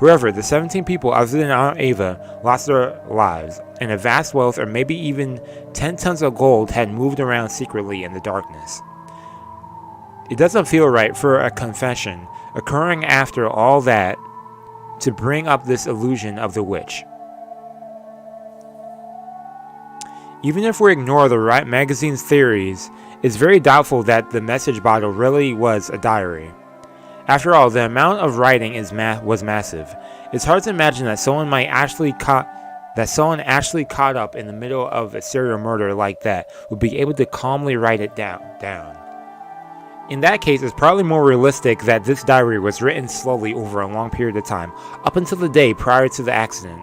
However, the 17 people other than Aunt Ava lost their lives, and a vast wealth or maybe even 10 tons of gold had moved around secretly in the darkness. It doesn't feel right for a confession occurring after all that to bring up this illusion of the witch. Even if we ignore the right magazine's theories, it's very doubtful that the message bottle really was a diary. After all, the amount of writing was massive. It's hard to imagine that someone actually caught up in the middle of a serial murder like that would be able to calmly write it down. In that case, it's probably more realistic that this diary was written slowly over a long period of time, up until the day prior to the accident.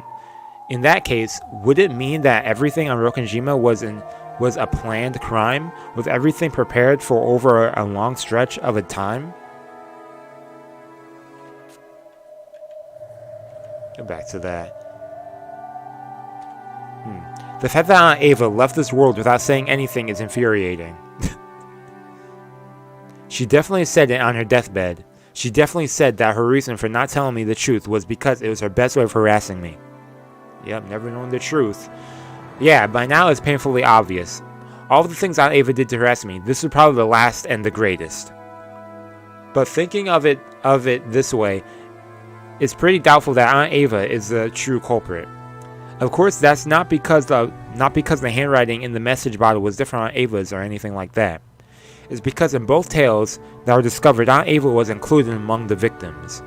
In that case, would it mean that everything on Rokkenjima was a planned crime, with everything prepared for over a long stretch of a time? Get back to that. The fact that Aunt Ava left this world without saying anything is infuriating. She definitely said it on her deathbed. She definitely said that her reason for not telling me the truth was because it was her best way of harassing me. Yep, never knowing the truth. Yeah, by now it's painfully obvious. All of the things Aunt Ava did to harass me, this was probably the last and the greatest. But thinking of it this way, it's pretty doubtful that Aunt Ava is the true culprit. Of course, that's not because the handwriting in the message bottle was different on Aunt Ava's or anything like that. It's because in both tales that were discovered, Aunt Ava was included among the victims.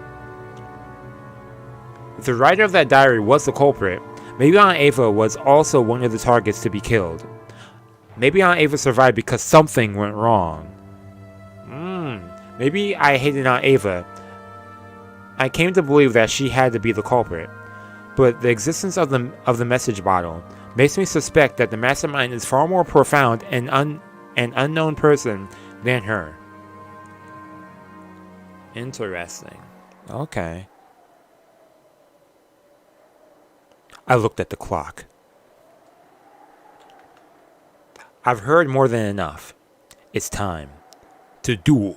If the writer of that diary was the culprit, maybe Aunt Ava was also one of the targets to be killed. Maybe Aunt Ava survived because something went wrong. Maybe I hated Aunt Ava. I came to believe that she had to be the culprit. But the existence of the message bottle makes me suspect that the mastermind is far more profound and an unknown person than her. Interesting. Okay. I looked at the clock. I've heard more than enough. It's time to duel.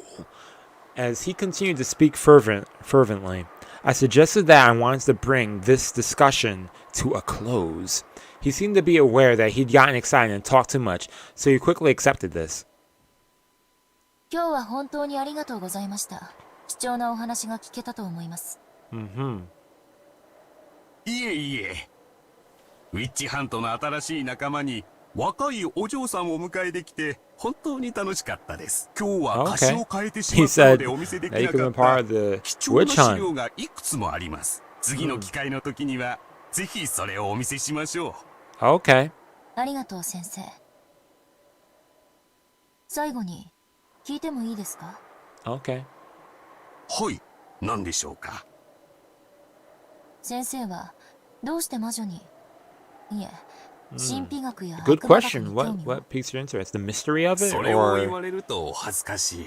As he continued to speak fervently, I suggested that I wanted to bring this discussion to a close. He seemed to be aware that he'd gotten excited and talked too much, so he quickly accepted this. 今日は本当にありがとうございました。貴重なお話が聞けたと思います。いえいえ。ウィッチハントの新しい仲間に若いお嬢さんを迎えできて本当に楽しかったです。今日は歌詞を変えてしまったのでお見せできなかった貴重な資料がいくつもあります。次の機会の時にはぜひそれをお見せしましょう。Okay. ありがとう先生。最後に聞いてもいいですか？ Okay. はい、何でしょうか。先生はどうして魔女に、いえ、神秘学や Good 悪魔学 question. に興 What 味を。 what piques your interest? The mystery of it, それを言 or われると恥ずかしい。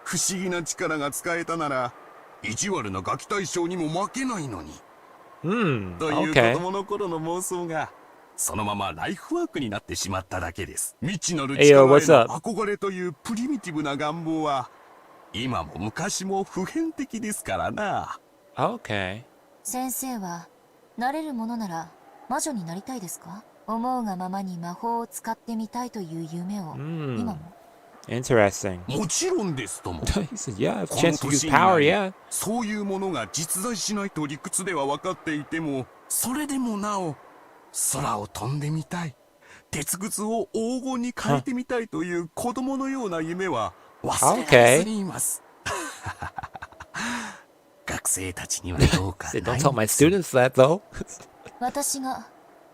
不思議な力が使えたなら意地悪なガキ大将にも負けないのに。という子 okay. 供の頃の妄想がそのままライフワークになってしまっただけです。未知なる Hey, yo, 力へ what's の up? 憧れというプリミティブな願望は今も昔も普遍的ですからな。Okay. 先生はなれるものなら魔女になりたいですか？思うがままに魔法を使ってみたいという夢を今も。Interesting. もちろんですとも。 He said, yeah, こ chance の to use 年にな power, り yeah. そういうものが実在しないと理屈では分かっていても、それでもなお空を飛んでみたい、鉄くずを黄金に変えてみたいという子供のような夢は忘れられずにいます。学生たちにはどうか Said, な don't い tell my students that, though. 私が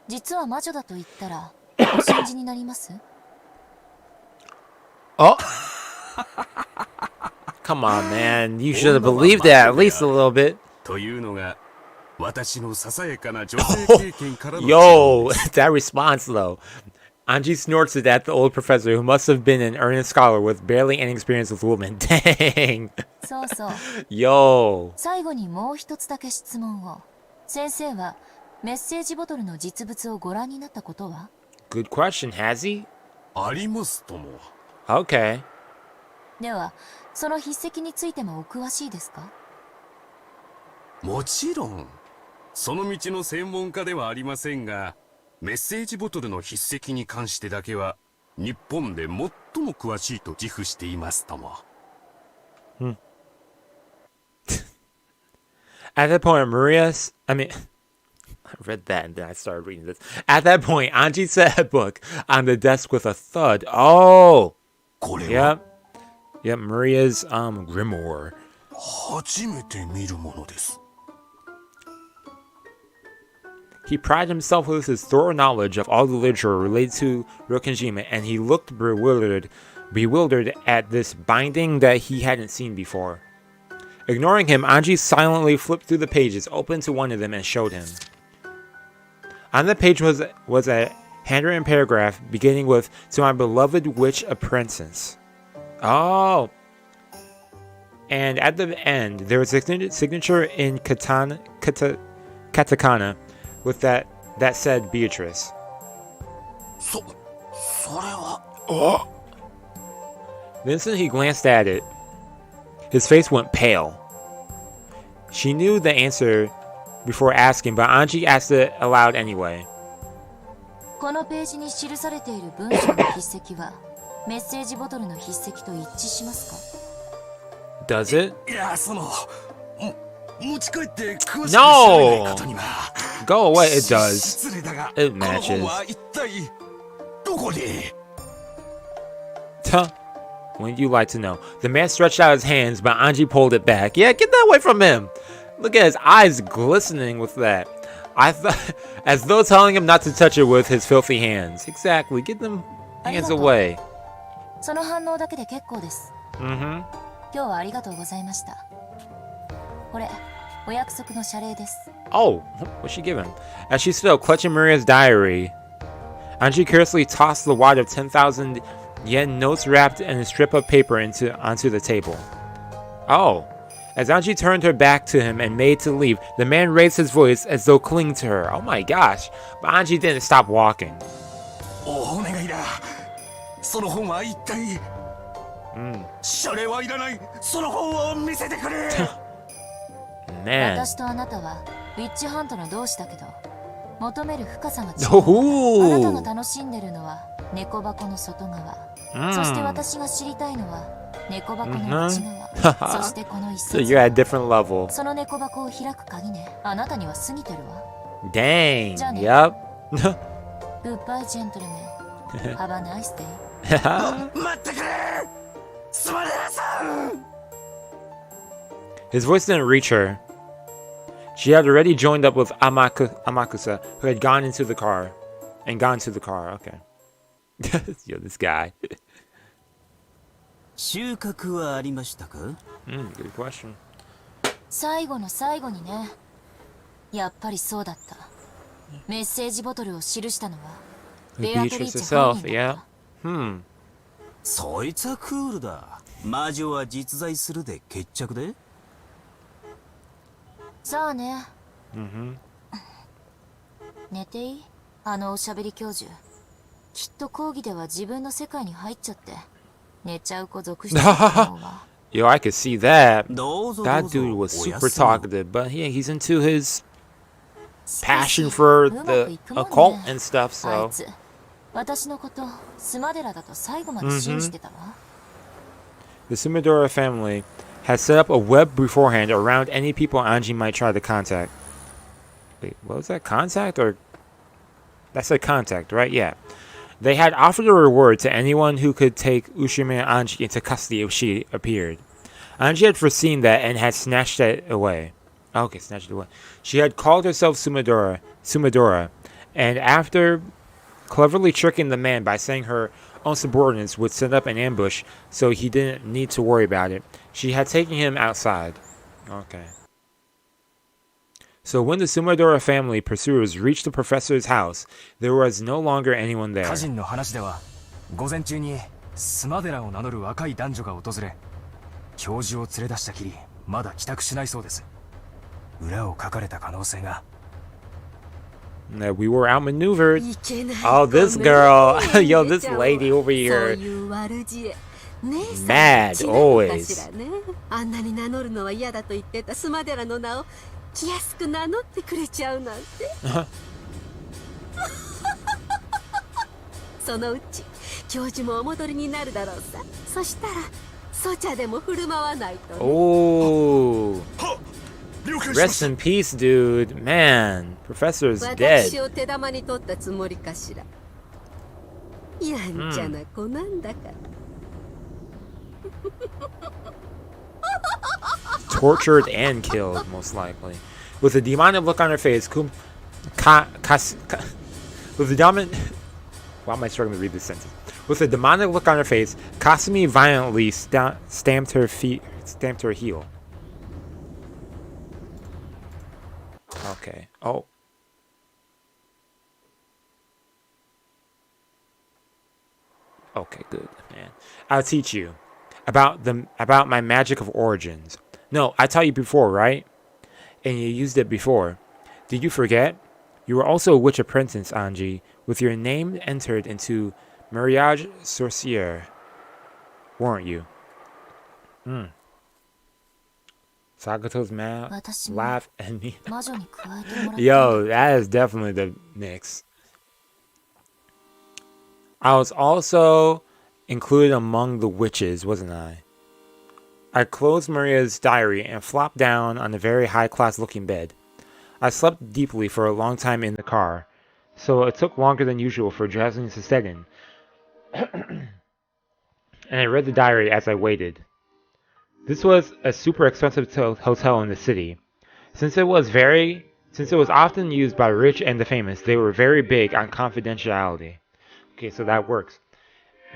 実は魔女だと言ったらお信じになります？ Oh. Come on, man. You should have believed that at least a little bit. というのが私のささやかな女性経験からの Yo, that response, though. Anji snorts at the old professor, who must have been an earnest scholar with barely any experience with women. Dang. そうそう。 Yo. 最後にもう一つだけ質問を。先生はメッセージボトルの実物をご覧になったことは？ Good question. Has he? ありますとも。Okay. では、その筆跡についてもお詳しいですか？もちろん。その道の専門家ではありませんが、メッセージボトルの筆跡に関してだけは日本で最も詳しいと自負していますとも。At that point, I read that and then I started reading this. At that point, Anji set a book on the desk with a thud. Oh. これは Yep, Maria's grimoire. 初めて見るものです。He prided himself with his thorough knowledge of all the literature related to Rokkenjima, and he looked bewildered at this binding that he hadn't seen before. Ignoring him, Anji silently flipped through the pages, opened to one of them, and showed him. On the page was a handwritten paragraph beginning with, "To my beloved witch apprentice." Oh! And at the end, there was a signature in katakana with that said Beatrice. それは。 The instant he glanced at it, his face went pale. She knew the answer before asking, but Anji asked it aloud anyway. このページに記されている文章の筆跡はメッセージボトルの筆跡と一致しますか？ Does it? いや、持ち帰って詳しく No! 調べないことには。 Go away, it does. 失礼だが、 It この matches. 本は一体どこに？ Huh. Wouldn't you like to know? The man stretched out his hands, but Anji pulled it back. Yeah, get that away from him. Look at his eyes glistening with that. I thought, as though telling him not to touch it with his filthy hands. Exactly. Get them hands away. その反応だけで結構です。Mm-hmm. 今日はありがとうございました。これ、お約束の謝礼です。 Oh, what's she giving? As she stood clutching Maria's diary, Anji carelessly tossed the wad of 10,000 yen notes wrapped in a strip of paper onto the table. Oh. As Anji turned her back to him and made to leave, the man raised his voice as though clinging to her. Oh my gosh. But Anji didn't stop walking. お願いだ。その本は一体。謝礼はいらない。その本を見せてくれ。Man. 私とあなたはウィッチハントの同志だけど、求める深さが違う。あなた Oh. が楽しんでるのは猫箱の外側、そして私が知りたいのは猫箱の内側、そしてこの一 So 節。 you're at a different level. その猫箱を開く鍵ね。あなたには過ぎてるわ。 Dang. Johnny. Yep. グッバイジェントルメン。Have a nice day. 待ってくれ。スマレラさん。 His voice didn't reach her. She had already joined up with Amakusa, who had gone into the car. Okay. Yo, this guy. 収穫はありましたか？ Good question. 最後の最後にね。やっぱりそうだった。メッセージボトルを記したのはベアトリーチェ本 Beatrice 人だっ herself, た。 yeah. そいつはクールだ。魔女は実在するで決着で。さあね。寝ていい？あのおしゃべり教授。きっと講義では自分の世界に入っちゃって寝ちゃう子続出だと思うわ。Yo, I could see that. どうぞ That どうぞ。 dude was おや super すみ。 talkative, but yeah, he's into his passion for the occult and stuff, あ so. いつ、私のことスマデラだと最後まで信じてたわ。The Sumidora family had set up a web beforehand around any people Anji might try to contact. Wait, what was that? Contact or? That said contact, right? Yeah. They had offered a reward to anyone who could take Ushirimiya Anji into custody if she appeared. Anji had foreseen that and had snatched it away. Okay, snatched it away. She had called herself Sumidora, and after cleverly tricking the man by saying her own subordinates would set up an ambush so he didn't need to worry about it, she had taken him outside. Okay. So when the Sumidora family pursuers reached the professor's house, there was no longer anyone there. 家人の話では午前中にスマデラを名乗る若い男女が訪れ、教授を連れ出したきりまだ帰宅しないそうです。裏をかかれた可能性が。 That we were outmaneuvered. Oh, this girl. Yo, this lady over here. Mad, always. あんなに名乗るのは嫌だと言ってたスマデラの名を気安く名乗ってくれちゃうなんて。そのうち教授もお戻りになるだろうさ。そしたらソチャでも振る舞わないとね。 Oh. Rest in peace, dude. Man, Professor's dead. 私を手玉に取ったつもりかしら。やんちゃな子なんだから。Tortured and killed, most likely. With a demonic look on her face, with a dominant... Why am I struggling to read this sentence? With a demonic look on her face, Kasumi violently stamped her heel. Okay. Oh. Okay, good, man. I'll teach you about my magic of origins. No, I taught you before, right? And you used it before. Did you forget? You were also a witch apprentice, Anji, with your name entered into Mariage Sorcière, weren't you? Sagato's laugh and me. Yo, that is definitely the mix. I was also included among the witches, wasn't I? I closed Maria's diary and flopped down on a very high-class looking bed. I slept deeply for a long time in the car, so it took longer than usual for drowsiness to set in. And I read the diary as I waited. This was a super expensive hotel in the city. Since it was often used by rich and the famous, they were very big on confidentiality. Okay, so that works.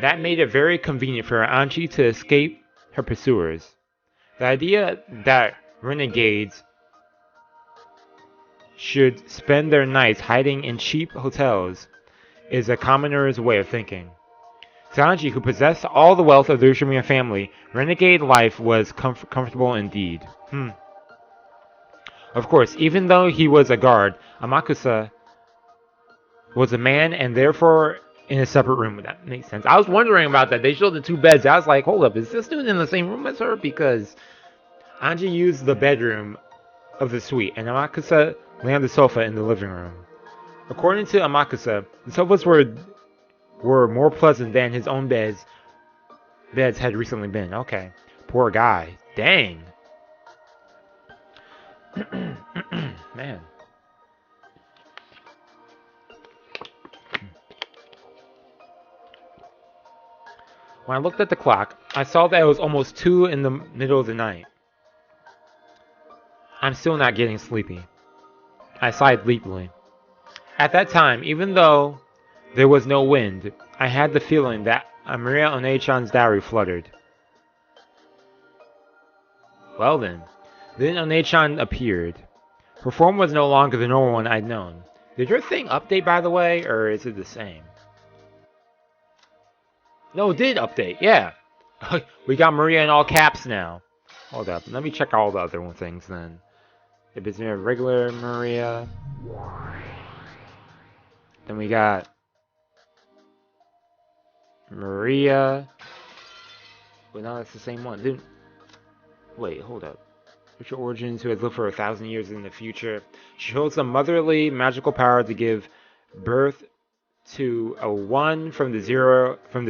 That made it very convenient for Anchi to escape her pursuers. The idea that renegades should spend their nights hiding in cheap hotels is a commoner's way of thinking. To Anji, who possessed all the wealth of the Ushiromiya family, renegade life was comfortable indeed. Of course, even though he was a guard, Amakusa was a man and therefore in a separate room. That makes sense. I was wondering about that. They showed the 2 beds. I was like, hold up, is this dude in the same room as her? Because Anji used the bedroom of the suite, and Amakusa lay on the sofa in the living room. According to Amakusa, the sofas were more pleasant than his own beds had recently been. Okay. Poor guy. Dang. Man. When I looked at the clock, I saw that it was almost 2 in the middle of the night. I'm still not getting sleepy. I sighed deeply. At that time, even though there was no wind, I had the feeling that Maria One-chan's diary fluttered. Well then One-chan appeared. Her form was no longer the normal one I'd known. Did your thing update, by the way, or is it the same? No, it did update, yeah. We got Maria in all caps now. Hold up, let me check all the other things then. If it's a regular Maria. Then we got Maria. But now that's the same one. Then, wait, hold up. Future origins, who has lived for 1,000 years in the future. She holds a motherly magical power to give birth to a 1 from the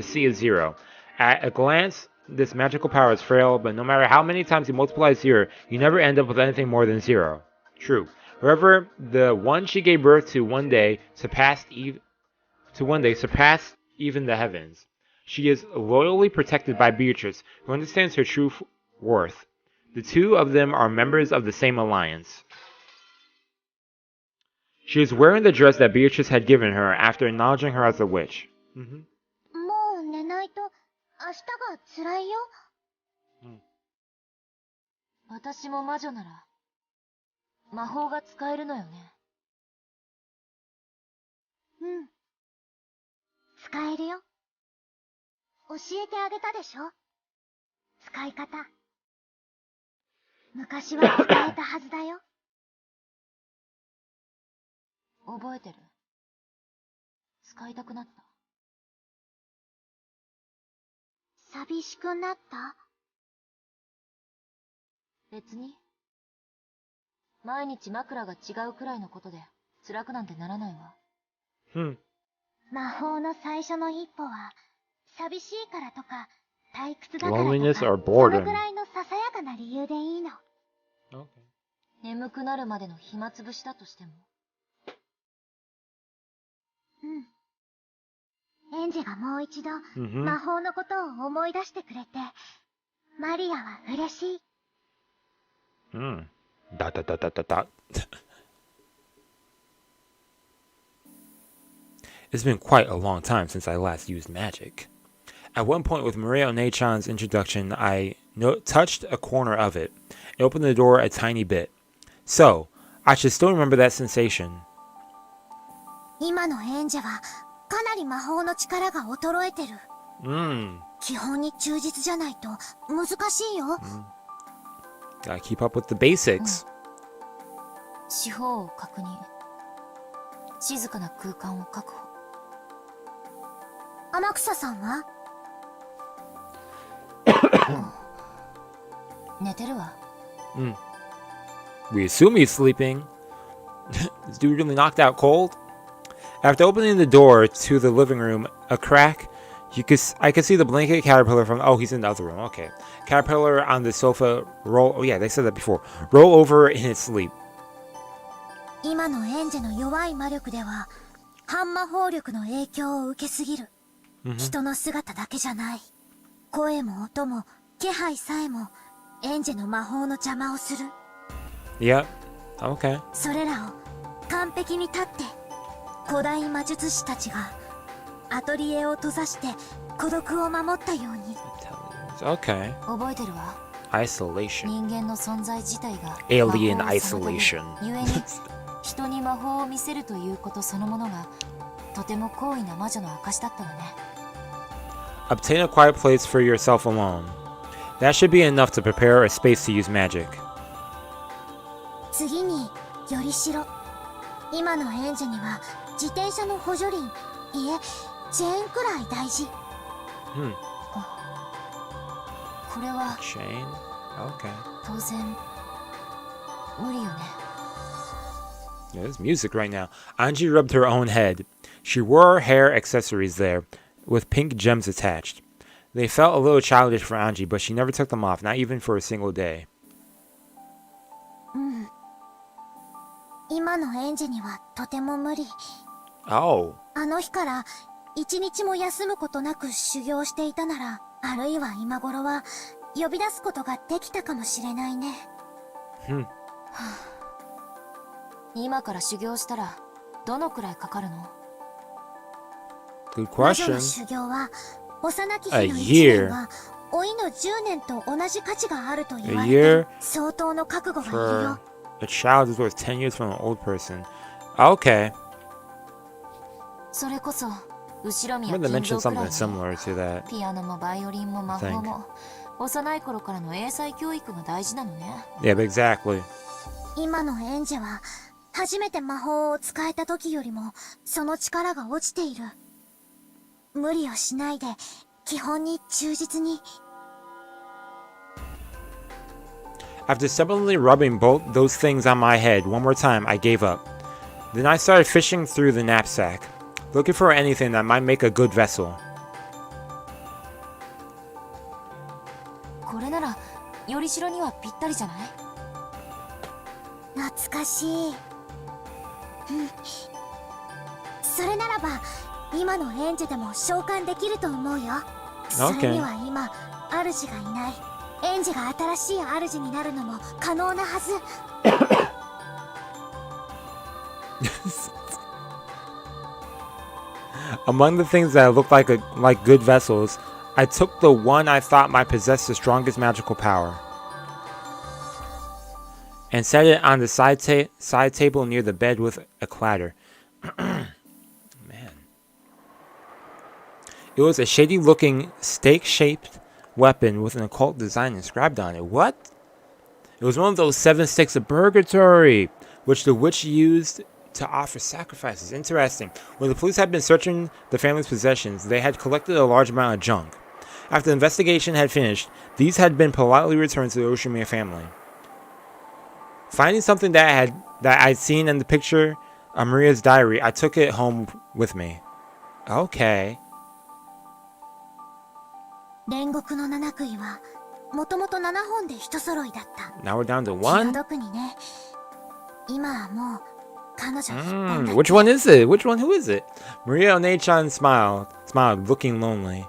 sea of 0. At a glance, this magical power is frail, but no matter how many times you multiply 0, you never end up with anything more than 0. True. However, the 1 she gave birth to one day surpassed even the heavens. She is loyally protected by Beatrice, who understands her true worth. The 2 of them are members of the same alliance. She is wearing the dress that Beatrice had given her after acknowledging her as a witch. もう寝ないと明日が辛いよ。私も魔女なら魔法が使えるのよね。うん。使えるよ。教えてあげたでしょ。使い方。昔は使えたはずだよ。覚えてる。使いたくなった。寂しくなった？別に。毎日枕が違うくらいのことで辛くなんてならないわ。魔法の最初の一歩は寂しいからとか退屈だからとか Loneliness or その boredom. ぐらいのささやかな理由でいいの。Okay. 眠くなるまでの暇つぶしだとしても。エンジェがもう一度魔法のことを思い出してくれて、マリアは嬉しい。Dot. It's been quite a long time since I last used magic. At one point with Maria One-chan's introduction, I touched a corner of it and opened the door a tiny bit. So, I should still remember that sensation. 今のエンジェはかなり魔法の力が衰えてる。基本に忠実じゃないと難しいよ。Gotta keep up with the basics. 四方を確認。静かな空間を確保。天草さんは？寝てるわ。We assume he's sleeping. This dude really knocked out cold? After opening the door to the living room, a crack, I could see the blanket caterpillar from... Oh, he's in the other room. Okay. Caterpillar on the sofa roll... Oh, yeah, they said that before. Roll over in its sleep. 今のエンジェの弱い魔力では半魔法力の影響を受けすぎる。人の姿だけじゃない。声も音も気配さえもエンジェの魔法の邪魔をする。Yep. Okay. それらを完璧に立って古代魔術師たちがアトリエを閉ざして孤独を守ったように。Okay. 覚えてるわ。 Isolation. 人間の存在自体が Alien 魔法を妨げる isolation. ゆえに人に魔法を見せるということそのものがとても高位な魔女の証だったのね。Obtain a quiet place for yourself alone. That should be enough to prepare a space to use magic. 次によりしろ。今のエンジェには自転車の補助輪、いえチェーンくらい大事。 これは Chain? Okay. 当然無理よね。 Yeah, there's music right now. Anji rubbed her own head. She wore hair accessories there, with pink gems attached. They felt a little childish for Anji, but she never took them off, not even for a single day. 今の園児にはとても無理。 Oh. あの日から一日も休むことなく修行していたなら、あるいは今頃は呼び出すことができたかもしれないね。今から修行したらどのくらいかかるの？ Good 魔女の question. 修行は幼き日 A の1 year. 年が老いの10年と同じ価値があると言わ A れ year て相当の覚悟がいる For よ。 a child is worth 10 years from an old person. Okay. それこそ後ろ I'm 宮 gonna 金 mention 蔵くらい something ね。 similar to that. ピアノもバイオリンも魔法も幼い頃からの英才教育が大事なのね。 Yeah, but exactly. 今の園児は初めて魔法を使えた時よりもその力が落ちている。無理をしないで基本に忠実に。 After stubbornly rubbing both those things on my head one more time, I gave up. Then I started fishing through the knapsack, looking for anything that might make a good vessel. これならよりしろにはぴったりじゃない？懐かしい。それならば今の園児でも召喚できると思うよ。それには今主がいない。園児が新しい主になるのも可能なはず。Among the things that looked like good vessels, I took the one I thought might possess the strongest magical power, and set it on the side table near the bed with a clatter. Man. It was a shady-looking, stake-shaped weapon with an occult design inscribed on it. What? It was one of those 7 sticks of purgatory, which the witch used to offer sacrifices. Interesting. When the police had been searching the family's possessions, they had collected a large amount of junk. After the investigation had finished, these had been politely returned to the Ushiromiya family. Finding something that I'd seen in the picture of Maria's diary, I took it home with me. Okay. 煉獄の七杭はもともと7本で一揃いだった。 Now we're down to 気の one? 毒にね。今はもう彼女一本だ。 Which one is it? Which one? Who is it? Maria One-chan smiled, looking lonely.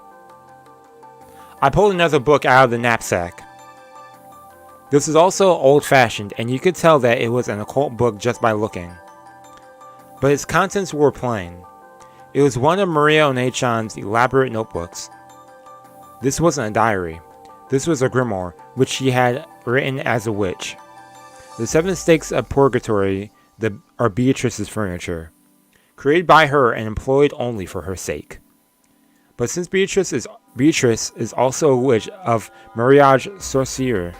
I pulled another book out of the knapsack. This was also old-fashioned, and you could tell that it was an occult book just by looking. But its contents were plain. It was one of Maria One-chan's elaborate notebooks. This wasn't a diary. This was a grimoire, which she had written as a witch. The 7 stakes of purgatory are Beatrice's furniture, created by her and employed only for her sake. But since Beatrice is also a witch of Mariage Sorcier,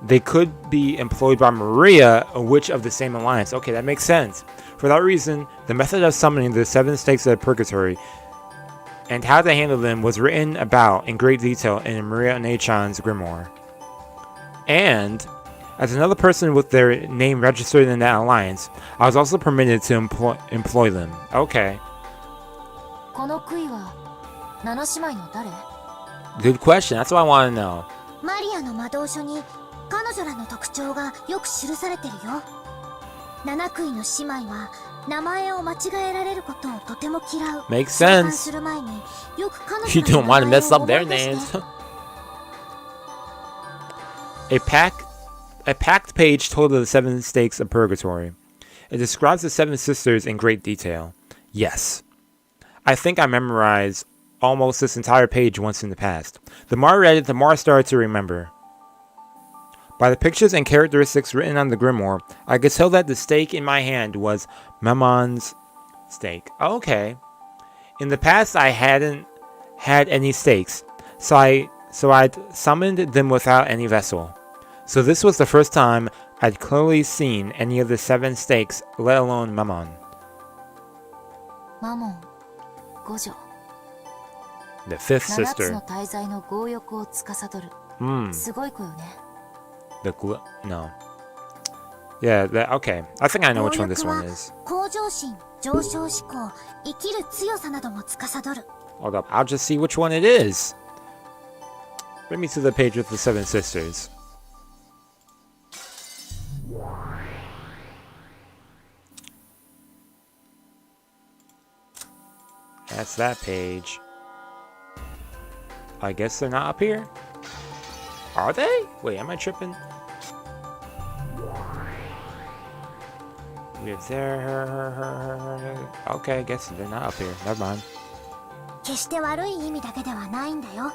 they could be employed by Maria, a witch of the same alliance. Okay, that makes sense. For that reason, the method of summoning the 7 stakes of purgatory and how to handle them was written about in great detail in Maria One-chan's grimoire. And as another person with their name registered in that alliance, I was also permitted to employ them. Okay. この杭は七姉妹の誰？ Good question. That's what I want to know. マリアの魔導書に彼女らの特徴がよく記されてるよ。七杭の姉妹は名前を間違えられることをとても嫌う。 Makes 召喚 sense. する前によく彼 You 女ら don't の want 名 to 前 mess を up 思 their い出して names. A packed page told of the 7 stakes of purgatory. It describes the 7 sisters in great detail. Yes. I think I memorized almost this entire page once in the past. The more I read it, the more I started to remember. By the pictures and characteristics written on the grimoire, I could tell that the stake in my hand was Mamon's stake. Okay. In the past, I hadn't had any stakes, so I'd summoned them without any vessel. So this was the first time I'd clearly seen any of the 7 stakes, let alone Mamon. マモン。五女 The fifth 7つ sister. の大罪の強欲を司る Hmm. すごい子よね No. Yeah, okay. I think I know which one this one is. 向上心、上昇志向、生きる強さなども司る。 Hold up, I'll just see which one it is. Bring me to the page with the 7 sisters. That's that page. I guess they're not up here? Are they? Wait, am I tripping? We have there. Okay, I guess they're not up here. Never mind. 決して悪い意味だけではないんだよ。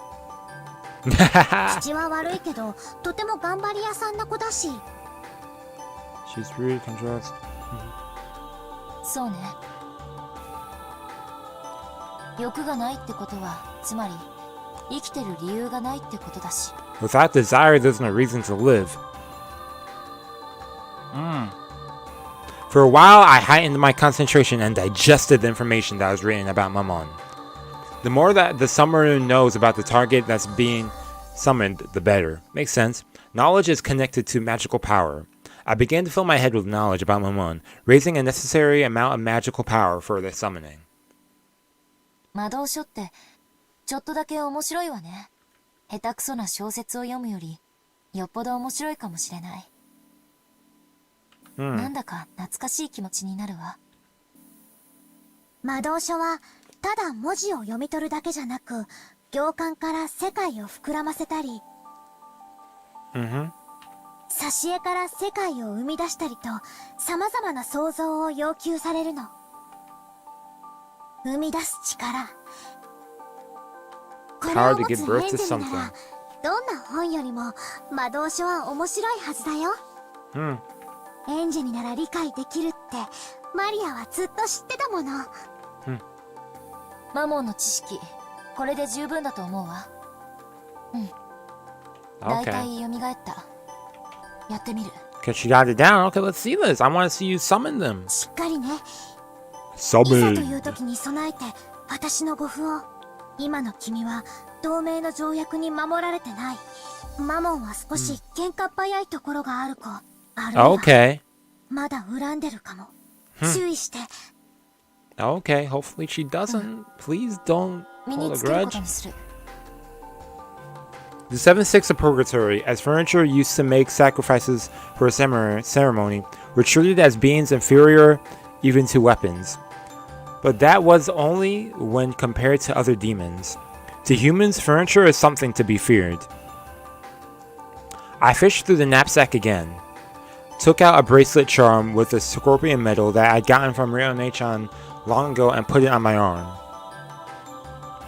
口は悪いけど、とても頑張り屋さんな子だし。She's rude, controls. そうね欲がないってことはつまり生きてる理由がないってことだし Without desire, there's no reason to live. For a while, I heightened my concentration and digested the information that was written about Mammon. The more that the summoner knows about the target that's being summoned, the better. Makes sense. Knowledge is connected to magical power. I began to fill my head with knowledge about Mammon, raising a necessary amount of magical power for the summoning. 魔導書ってちょっとだけ面白いわね下手くそな小説を読むよりよっぽど面白いかもしれない、なんだか懐かしい気持ちになるわ魔導書はただ文字を読み取るだけじゃなく、行間から世界を膨らませたり、挿絵から世界を生み出したりと、様々な想像を要求されるの。生み出す力。これを Power 持 to つエ give ン birth to ジェルな something. ら、どんな本よりも魔導書は面白いはずだよ。エンジェになら理解できるって、マリアはずっと知ってたもの。マモンの知識これで十分だと思うわだいた Okay. い蘇ったやってみる Okay, she got it down. Okay, let's see this. I want to see you summon them. しっかりね。いざと Summon. いう時に備えて、私の護符を。今の君は同盟の条約に守られてない。マモンは少し喧嘩っ早いところがある子。あるいは Okay. まだ恨んでるかも。注意して。 Okay, hopefully she doesn't. Please don't 身 hold に a つけるこ grudge. とにする The 7 Six of Purgatory, as furniture used to make sacrifices for a ceremony, were treated as beings inferior even to weapons. But that was only when compared to other demons. To humans, furniture is something to be feared. I fished through the knapsack again, took out a bracelet charm with a scorpion medal that I'd gotten from Ryo-chan long ago and put it on my arm.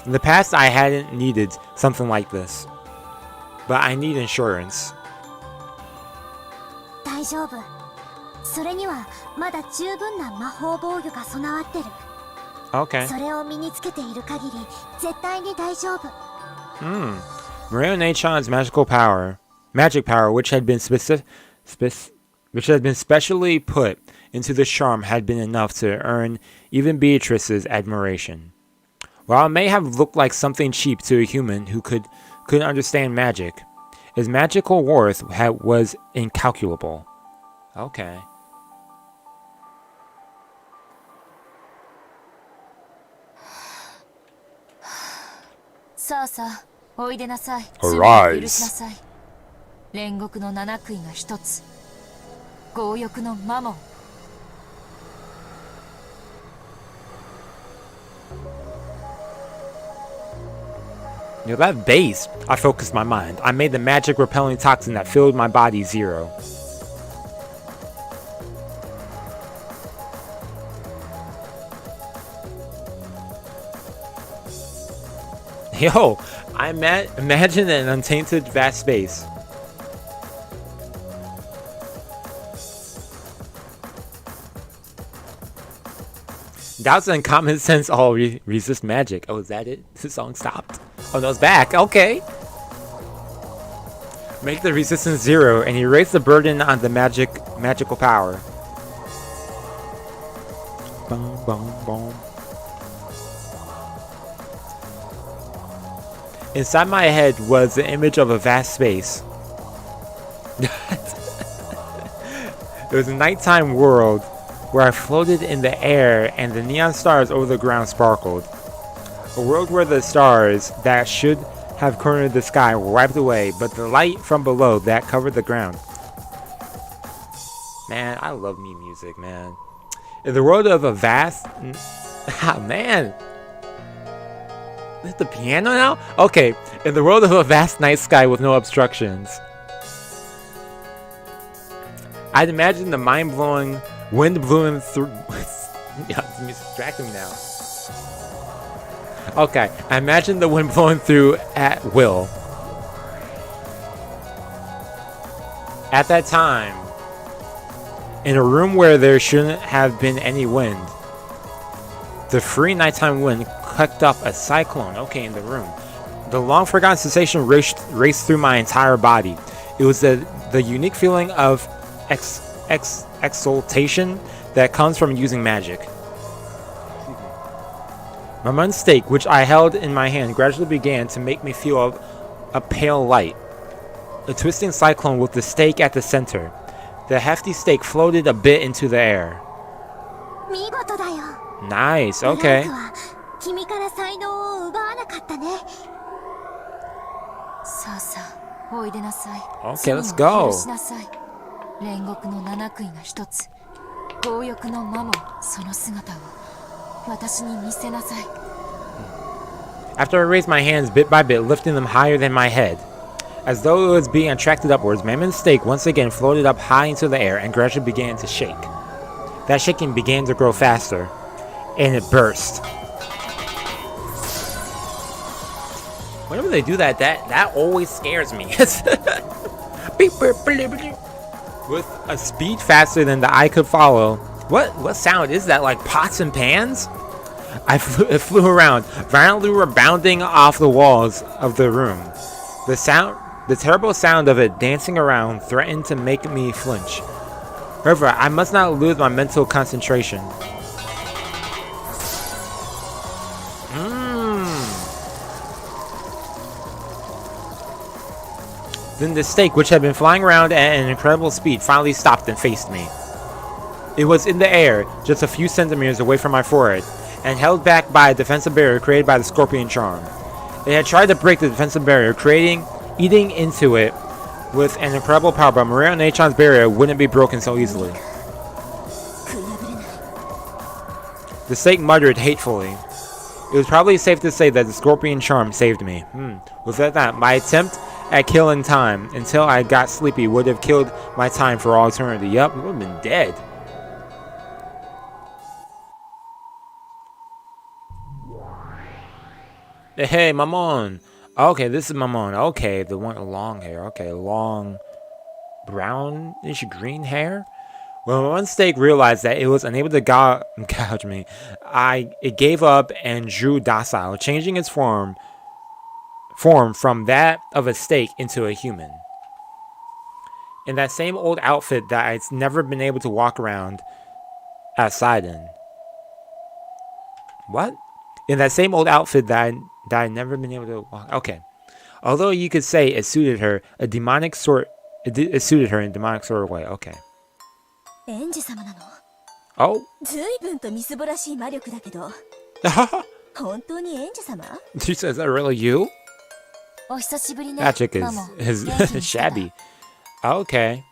In the past, I hadn't needed something like this. But I need insurance. 大丈夫。それにはまだ十分な魔法防御が備わってる。 Okay. それを身につけている限り、絶対に大丈夫。Ryo-chan's magic power, which had been specially put into the charm, had been enough to earn even Beatrice's admiration. While it may have looked like something cheap to a human who couldn't understand magic, its magical worth was incalculable. Okay. さあさあおいでなさい Arise 罪を許しなさい煉獄の七悔が一つ強欲のマモン You know, that base, I focused my mind. I made the magic repelling toxin that filled my body zero. Yo, I imagine an untainted vast space. Doubts and common sense all resist magic. Oh, is that it? The song stopped. Oh no, it's back. Okay. Make the resistance zero and erase the burden on the magical power. Boom, boom, boom. Inside my head was the image of a vast space. It was a nighttime world where I floated in the air and the neon stars over the ground sparkled. A world where the stars that should have cornered the sky were wiped away, but the light from below that covered the ground. Man, I love me music, man. In the world of a vast... Ah, man. Is it the piano now? Okay. In the world of a vast night sky with no obstructions. I'd imagine the mind-blowing wind blowing through... Yeah, it's distracting me now. Okay, I imagine the wind blowing through at will. At that time, in a room where there shouldn't have been any wind, the free nighttime wind kicked up a cyclone, okay, in the room. The long-forgotten sensation raced through my entire body. It was the unique feeling of exultation that comes from using magic. My mun's stake, which I held in my hand, gradually began to make me feel a pale light. A twisting cyclone with the stake at the center. The hefty stake floated a bit into the air. Nice, okay. Okay, let's go. After I raised my hands bit by bit, lifting them higher than my head, as though it was being attracted upwards, Mamon's stake once again floated up high into the air and gradually began to shake. That shaking began to grow faster, and it burst. Whenever they do that, that always scares me. With a speed faster than the eye could follow. What sound is that? Like pots and pans? It flew around, violently rebounding off the walls of the room. The terrible sound of it dancing around threatened to make me flinch. However, I must not lose my mental concentration. Then the stake, which had been flying around at an incredible speed, finally stopped and faced me. It was in the air, just a few centimeters away from my forehead, and held back by a defensive barrier created by the scorpion charm. It had tried to break the defensive barrier, eating into it with an incredible power, but Maria Nachan's barrier wouldn't be broken so easily. The stake muttered hatefully. It was probably safe to say that the scorpion charm saved me. Without that, my attempt at killing time until I got sleepy would have killed my time for all eternity. Yup, we would have been dead. Hey, Mamon. Okay, this is Mamon. Okay, the one with long hair. Okay, long brownish green hair. When one stake realized that it was unable to gouge me, it gave up and drew docile, changing its form from that of a stake into a human. In that same old outfit that I'd never been able to walk around outside in. What? In that same old outfit that I'd never been able to walk. Okay. Although you could say it suited her in a demonic sort of way. Okay. Oh. She says, is that really you? That chick is shabby. Okay.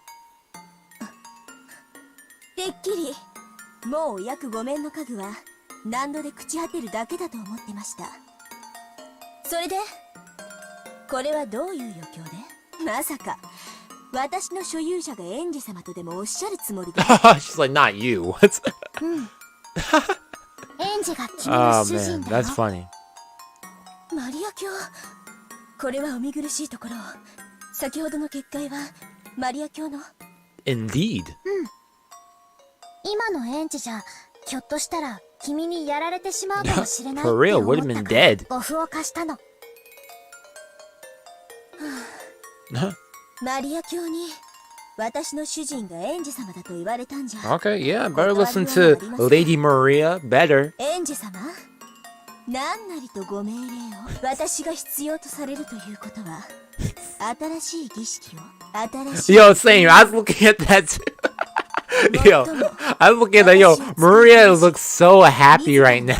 She's like, not you. Oh man, that's funny. Indeed. For real, would have been dead. Okay, yeah, better listen to Lady Maria. Better. 何なりとご命令を私が必要とされるということは新しい儀式を新しい Yo, same. I was looking at that too. Yo, I was looking at that. Yo, Maria looks so happy right now.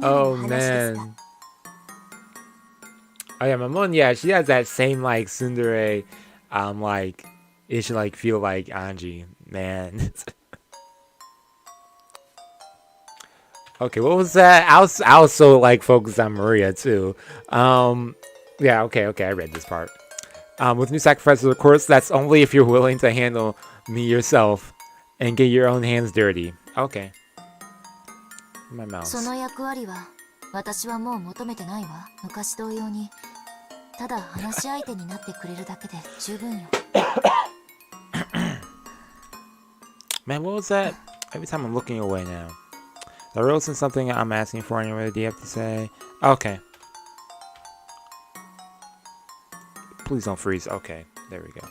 Oh, man. Oh, yeah, Mamon, yeah, she has that same, like, tsundere, like, it should, like, feel like Anji. Man. Okay, what was that? I was so, like, focused on Maria, too. Yeah, okay, I read this part. With new sacrifices, of course, that's only if you're willing to handle me yourself and get your own hands dirty. Okay. My mouse. その役割は私はもう求めてないわ。昔同様にただ話し相手になってくれるだけで十分よ。Man, what was that? Every time I'm looking away now. The riddle isn't something I'm asking for anyway. Do you have to say? Okay. Please don't freeze. Okay, there we go.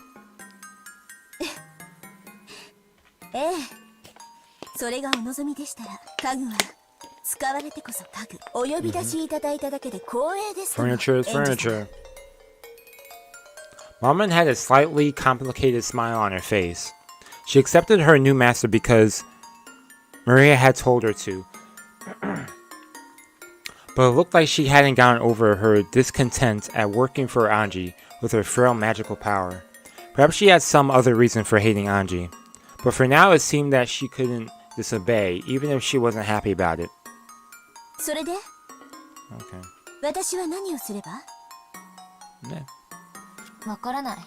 ええ、それがお望みでしたら家具は使われてこそ家具。お呼び出しいただいただけで光栄です。Furniture is furniture. Maman had a slightly complicated smile on her face. She accepted her new master because Maria had told her to. But it looked like she hadn't gotten over her discontent at working for Anji with her frail magical power. Perhaps she had some other reason for hating Anji. But for now it seemed that she couldn't disobey, even if she wasn't happy about it. それで Okay. 私は何をすれば Yeah. わからない。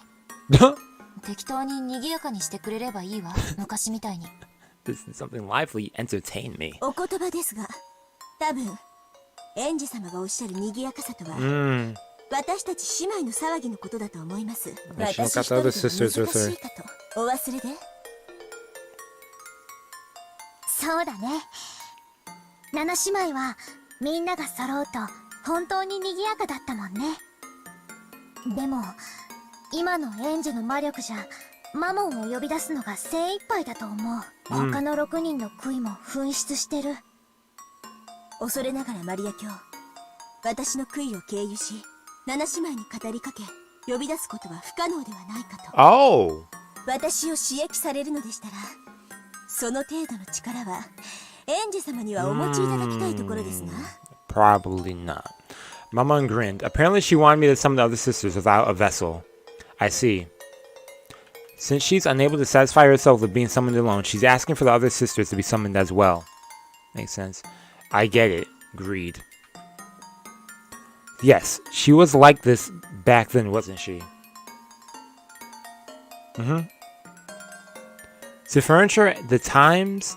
適当に賑やかにしてくれればいいわ。昔みたいに。This is something lively. Entertain me. お言葉ですが、多分園児様がおっしゃる賑やかさとは、私たち姉妹の騒ぎのことだと思います。私一人では難しいかとお忘れで。そうだね。七姉妹はみんなが揃うと本当に賑やかだったもんね。でも今の園児の魔力じゃマモンを呼び出すのが精一杯だと思う。他の6人の悔いも紛失してる。恐れながらマリア卿、私の悔いを経由し七姉妹に語りかけ呼び出すことは不可能ではないかと。Oh! 私を刺激されるのでしたら、その程度の力は園児様にはお持ちいただきたいところですが。Probably not. Maman grinned. Apparently she wanted me to summon the other sisters without a vessel. I see. Since she's unable to satisfy herself with being summoned alone, she's asking for the other sisters to be summoned as well. Makes sense. I get it. Greed. Yes, she was like this back then, wasn't she? The furniture, the times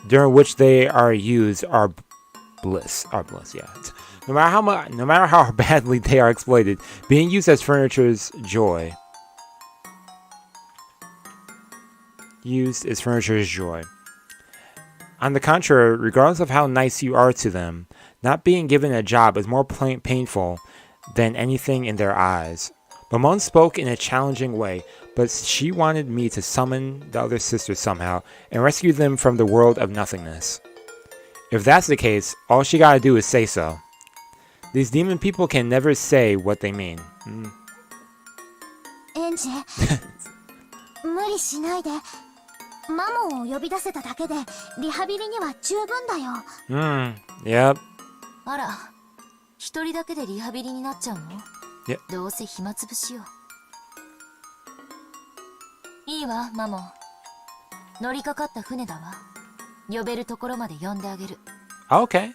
during which they are used are bliss. Yeah. No matter how badly they are exploited, being used as furniture's joy. Used as furniture's joy. On the contrary, regardless of how nice you are to them, not being given a job is more painful than anything in their eyes. Mamon spoke in a challenging way, but she wanted me to summon the other sisters somehow and rescue them from the world of nothingness. If that's the case, all she gotta do is say so. These demon people can never say what they mean. エンジ無理しないで。マモンを呼び出せただけでリハビリには十分だよ。Yep. あら、一人だけでリハビリになっちゃうの？ Yep. どうせ暇つぶしよ。いいわ、マモン。乗りかかった船だわ。呼べるところまで呼んであげる。Okay.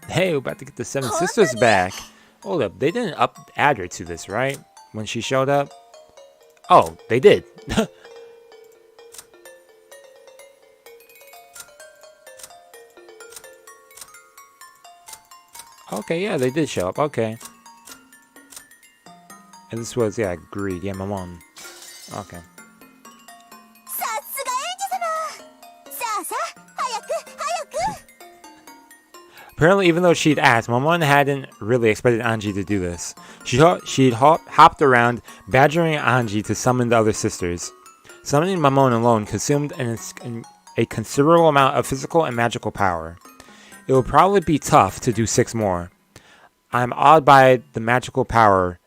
Hey, we're about to get the seven sisters back. Hold up, they didn't add her to this, right? When she showed up? Oh, they did. Okay, yeah, they did show up. Okay. And this was, yeah, greed. Yeah, Mamon. Okay. さすが園児様。さあさあ、早く早く。 Apparently, even though she'd asked, Mamon hadn't really expected Anji to do this. She'd hopped around, badgering Anji to summon the other sisters. Summoning Mamon alone consumed a considerable amount of physical and magical power. It will probably be tough to do 6 more. I'm awed by the magical power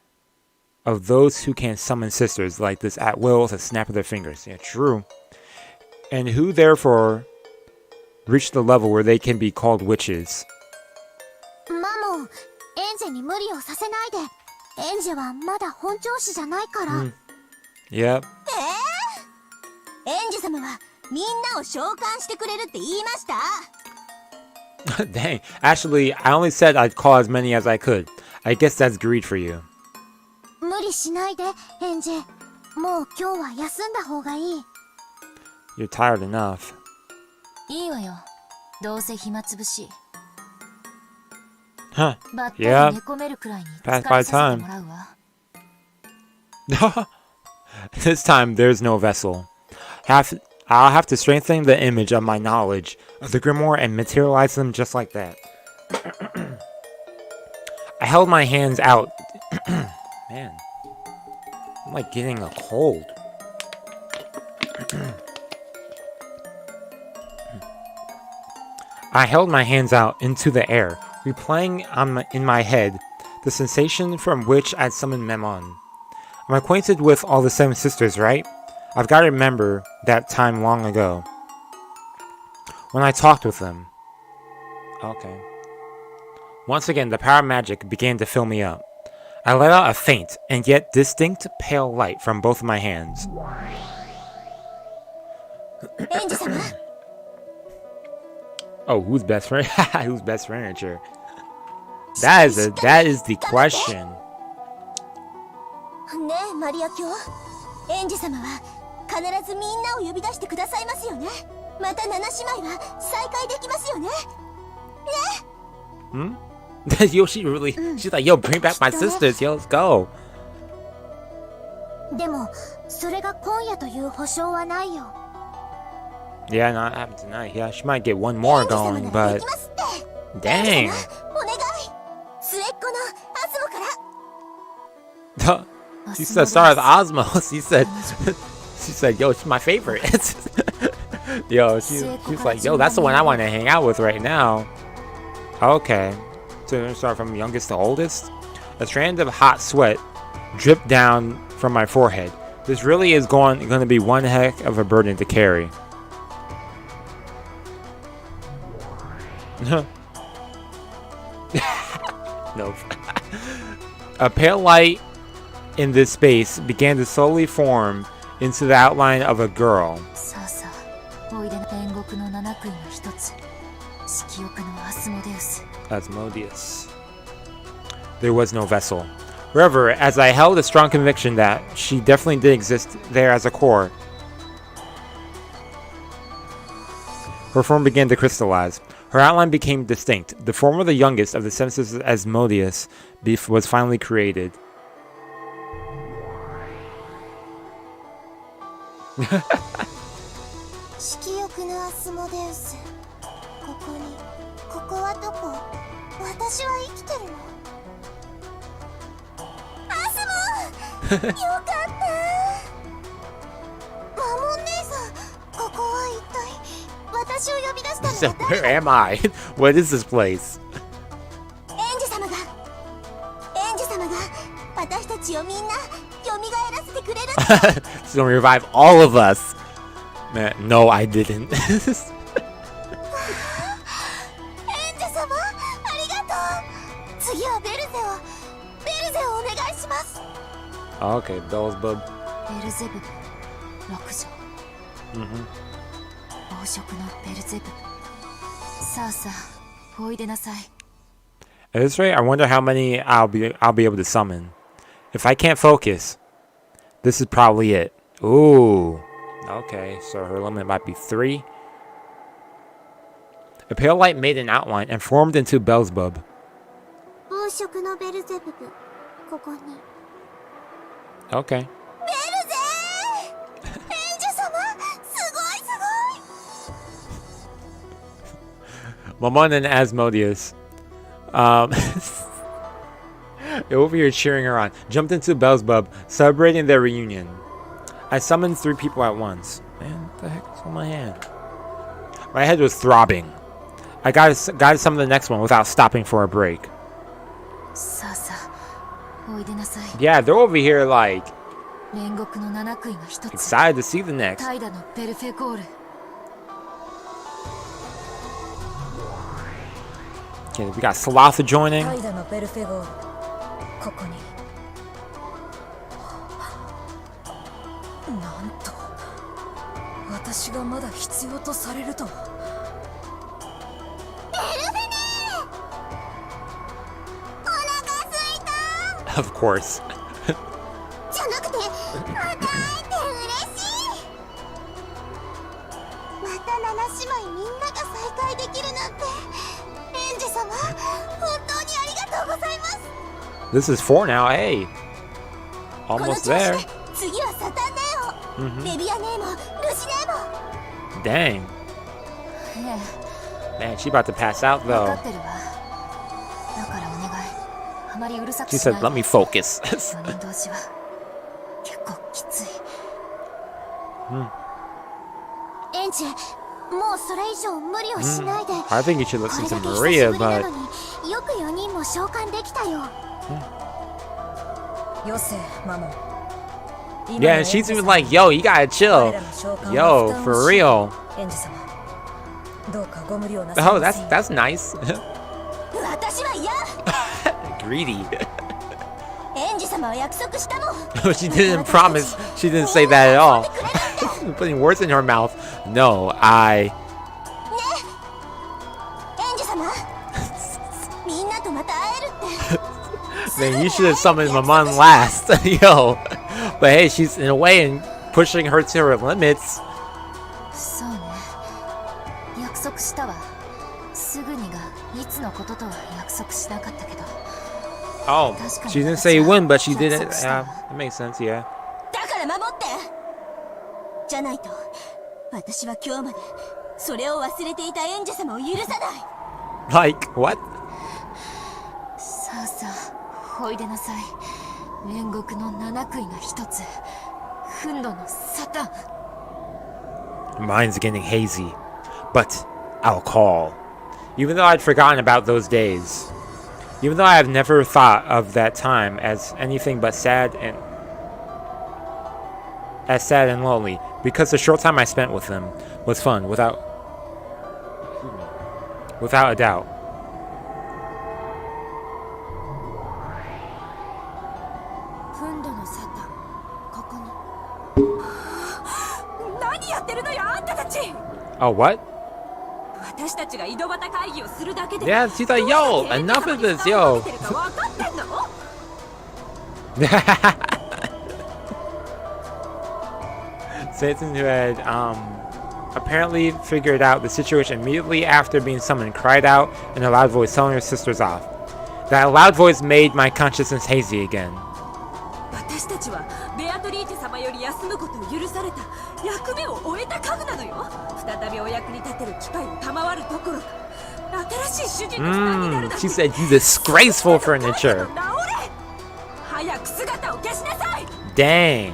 of those who can summon sisters like this at will with a snap of their fingers. Yeah, true. And who therefore reach the level where they can be called witches. マモ、エンジェに無理をさせないで。エンジェはまだ本調子じゃないから。Yep. エンジェ様はみんなを召喚してくれるって言いました？ Dang. Actually, I only said I'd call as many as I could. I guess that's greed for you. 無理しないで、エンジェ。もう今日は休んだ方がいい。You're tired enough. いいわよ。どうせ暇つぶし。 Huh. ばったり寝込めるくらいに疲れ Pass by させてもらうわ。 This time, there's no vessel. I'll have to strengthen the image of my knowledge of the grimoire and materialize them just like that. I held my hands out. Man, I'm like getting a cold. I held my hands out into the air, replaying in my head the sensation from which I'd summoned Memon. I'm acquainted with all the 7 sisters, right? I've got to remember that time long ago, when I talked with them. Okay. Once again, the power of magic began to fill me up. I let out a faint and yet distinct pale light from both of my hands. エンジェ様。 Oh, who's best friend? Who's best furniture? That is the question. ねえ、マリア卿。エンジェ様は必ずみんなを呼び出してくださいますよね。また7姉妹は再会できますよね。ね。Yo, she's like, yo, bring back my sisters. Yo, let's go. でも、それが今夜という保証はないよ。 Yeah, not happened tonight. Yeah, she might get one more going, but できますって。 dang. お願い。末っ子のアスモから。 She said start with Osmos. She said, yo, she's my favorite. Yo, she's like, yo, that's the one I want to hang out with right now. Okay. So we're gonna start from youngest to oldest. A strand of hot sweat dripped down from my forehead. This really is going to be one heck of a burden to carry. Nope. A pale light in this space began to slowly form into the outline of a girl. さあさあ、おいでの天国の7区の一つ、色欲のアスモデウス。 Asmodeus. There was no vessel. However, as I held a strong conviction that she definitely did exist there as a core, her form began to crystallize. Her outline became distinct. The form of the youngest of the 7 sisters, Asmodeus, was finally created. 色欲のアスモデウス。ここはどこ？私は生きてるの？アスモ！よかった。マモン姉さん、ここは一体私を呼び出したのは So 誰？ where am I? What is this place? エンジェ様が私たちをみんな蘇らせてくれる。 She's gonna revive all of us. Man, no, I didn't. エンジェ様、ありがとう。次はベルゼをお願いします。 Okay, Beelzebub. ベルゼブブ、6条。王色のベルゼブブ。さあさあ、おいでなさい。 At this rate, I wonder how many I'll be able to summon. If I can't focus, this is probably it. Ooh. Okay, so her limit might be 3. A pale light made an outline and formed into Beelzebub. 王色のベルゼブブ、ここに。 Okay. ベルゼエンジェ様、すごい。 Momon and Asmodeus. Over here cheering her on. Jumped into Beelzebub, celebrating their reunion. I summoned 3 people at once. Man, what the heck is on my hand? My head was throbbing. I gotta summon the next one without stopping for a break. さあさあおいでなさい。 Yeah, they're over here like 煉獄の七杭が一つ。 excited to see the next. 怠惰のペルフェゴール。 Okay, we got Sloth joining. 怠惰のベルフェゴール、ここに。なんと私がまだ必要とされるとは。ベルフェネー、お腹すいた。 Of course. じゃなくてまた会えて嬉しい。また七姉妹みんなが再会できるなんて、エンジ様本当にありがとうございます。 This is 4 now. Hey, この almost 調子 there. で次はサタンネオ、レビアネーモ、ルシネーモ。 Dang. え Man, she about to pass out え、分か though. ってるわ。だからお願い、あまりうるさく She しない said, で。 "Let me focus." 4人同士は結構きつい。エンジ、もうそれ以上無理をしないで。 I think you should こ listen れ to だけ久し Maria, ぶりな but のによく4人も召喚できたよ。よせ、マモン。 yeah, and she's even like, "Yo, you gotta chill. Yo, for real." エンジ様、どうかご無理をなさい Oh, ませ。 that's nice. 私は嫌。 Greedy. エンジ様は約束したもん。 She didn't promise. She didn't say that at all. Putting words in her mouth. No, エンジ様、みんなとまた会えるって。 Man, you should have summoned Maman last. Yo. But hey, she's in a way and pushing her to her limits. そうね、約束したわ。すぐにがいつのこととは約束しなかったけど。 Oh, she didn't say when, but she did it. Yeah, that makes sense, yeah. だから守って。じゃないと私は今日までそれを忘れていたエンジ様を許さない。 Like, what? さあさあおいでなさい。煉獄の七杭が一つ。憤怒のサタン。 Mine's getting hazy. But I'll call. Even though I'd forgotten about those days. Even though I have never thought of that time as anything but sad and lonely, because the short time I spent with them was fun, without a doubt. 憤怒のサタン、ここに。何やってるのよ、あんたたち。 Oh, what? 私たちが井戸端会議をするだけで。 Yeah, she's like, yo, enough of this, yo. 分かってんの？ Satan, who had apparently figured out the situation immediately after being summoned, cried out in a loud voice, telling her sisters off. That loud voice made my consciousness hazy again. 私たちはベアトリーチェ様より休むことを許された役目を終えた家具なのよ。再びお役に立てる機会を賜るどころか、新しい主人の負担になるだけ。 She said, you disgraceful furniture. 早く姿を消しなさい。 Dang.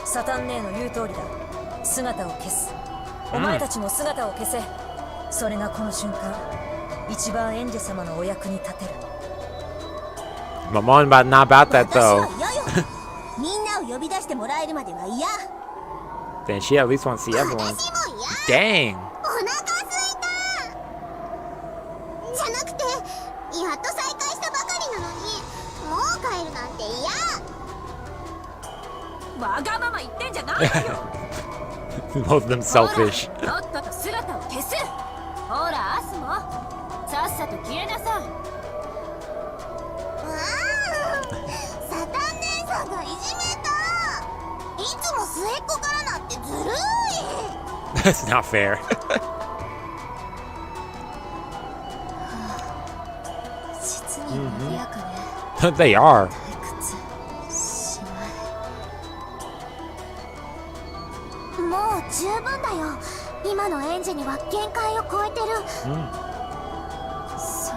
サタンネーの言う通りだ。姿を消す。お前たちも姿を消せ。それがこの瞬間、一番エンジェ様のお役に立てる。 Maman not about that 私は though. 嫌よ。みんなを呼び出してもらえるまでは嫌。 Then she at least wants to see everyone. 私もDang. 嫌。お腹すいた。じゃなくて、やっと再会したばかりなのに、もう帰るなんて嫌。わがまま言ってんじゃないわよ。 Both of them selfish. とっとと姿を消す。ほらアスもさっさと消えなさい。サタン姉さんがいじめた。いつも末っ子からなんてずるい。 That's not fair. 実に賑やかね。 They are. 退屈しない。もう十分だよ。今のエンジには限界を超えてる。そう。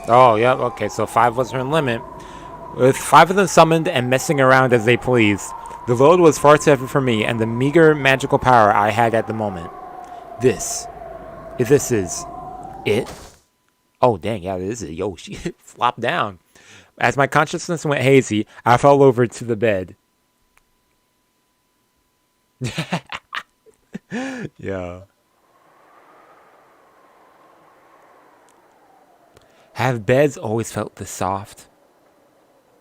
Oh, yep. Okay, so 5 was her limit. With 5 of them summoned and messing around as they pleased, The load was far too heavy for me and the meager magical power I had at the moment. This is it? Oh, dang, yeah, this is it. Yo, she flopped down. As my consciousness went hazy, I fell over to the bed. Yeah. Have beds always felt this soft?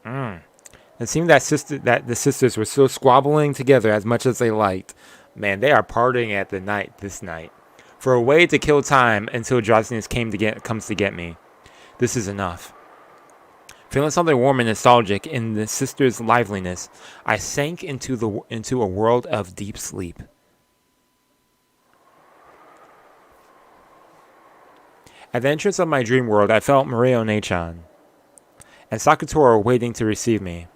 It seemed that the sisters were still squabbling together as much as they liked. Man, they are partying at the night this night. For a way to kill time until drowsiness comes to get me. This is enough. Feeling something warm and nostalgic in the sisters' liveliness, I sank into a world of deep sleep. At the entrance of my dream world, I felt Maria One-chan and Sakutora waiting to receive me.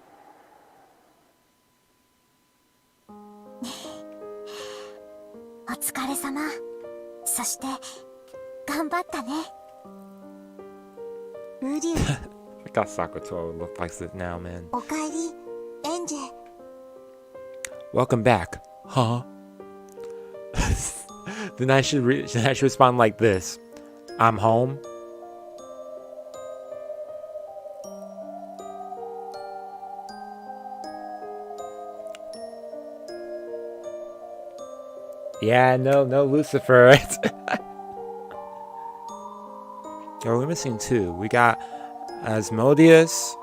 お疲れ様。そして頑張ったね。ウリュウ、 I got Sakutora would look like this now, man. おかえり、エンジェ。 Welcome back, huh? Then I should respond like this. I'm home. Yeah, no Lucifer. Yo, we're missing two. We got Asmodeus,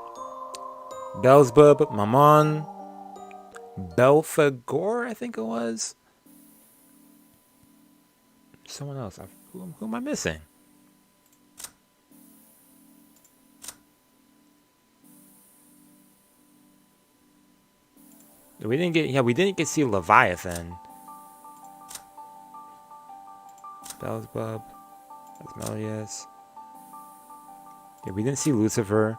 Beelzebub, Mammon, Belphegor, I think it was. Someone else. Who am I missing? We didn't get to see Leviathan. Beelzebub, Asmodeus. Yeah, we didn't see Lucifer.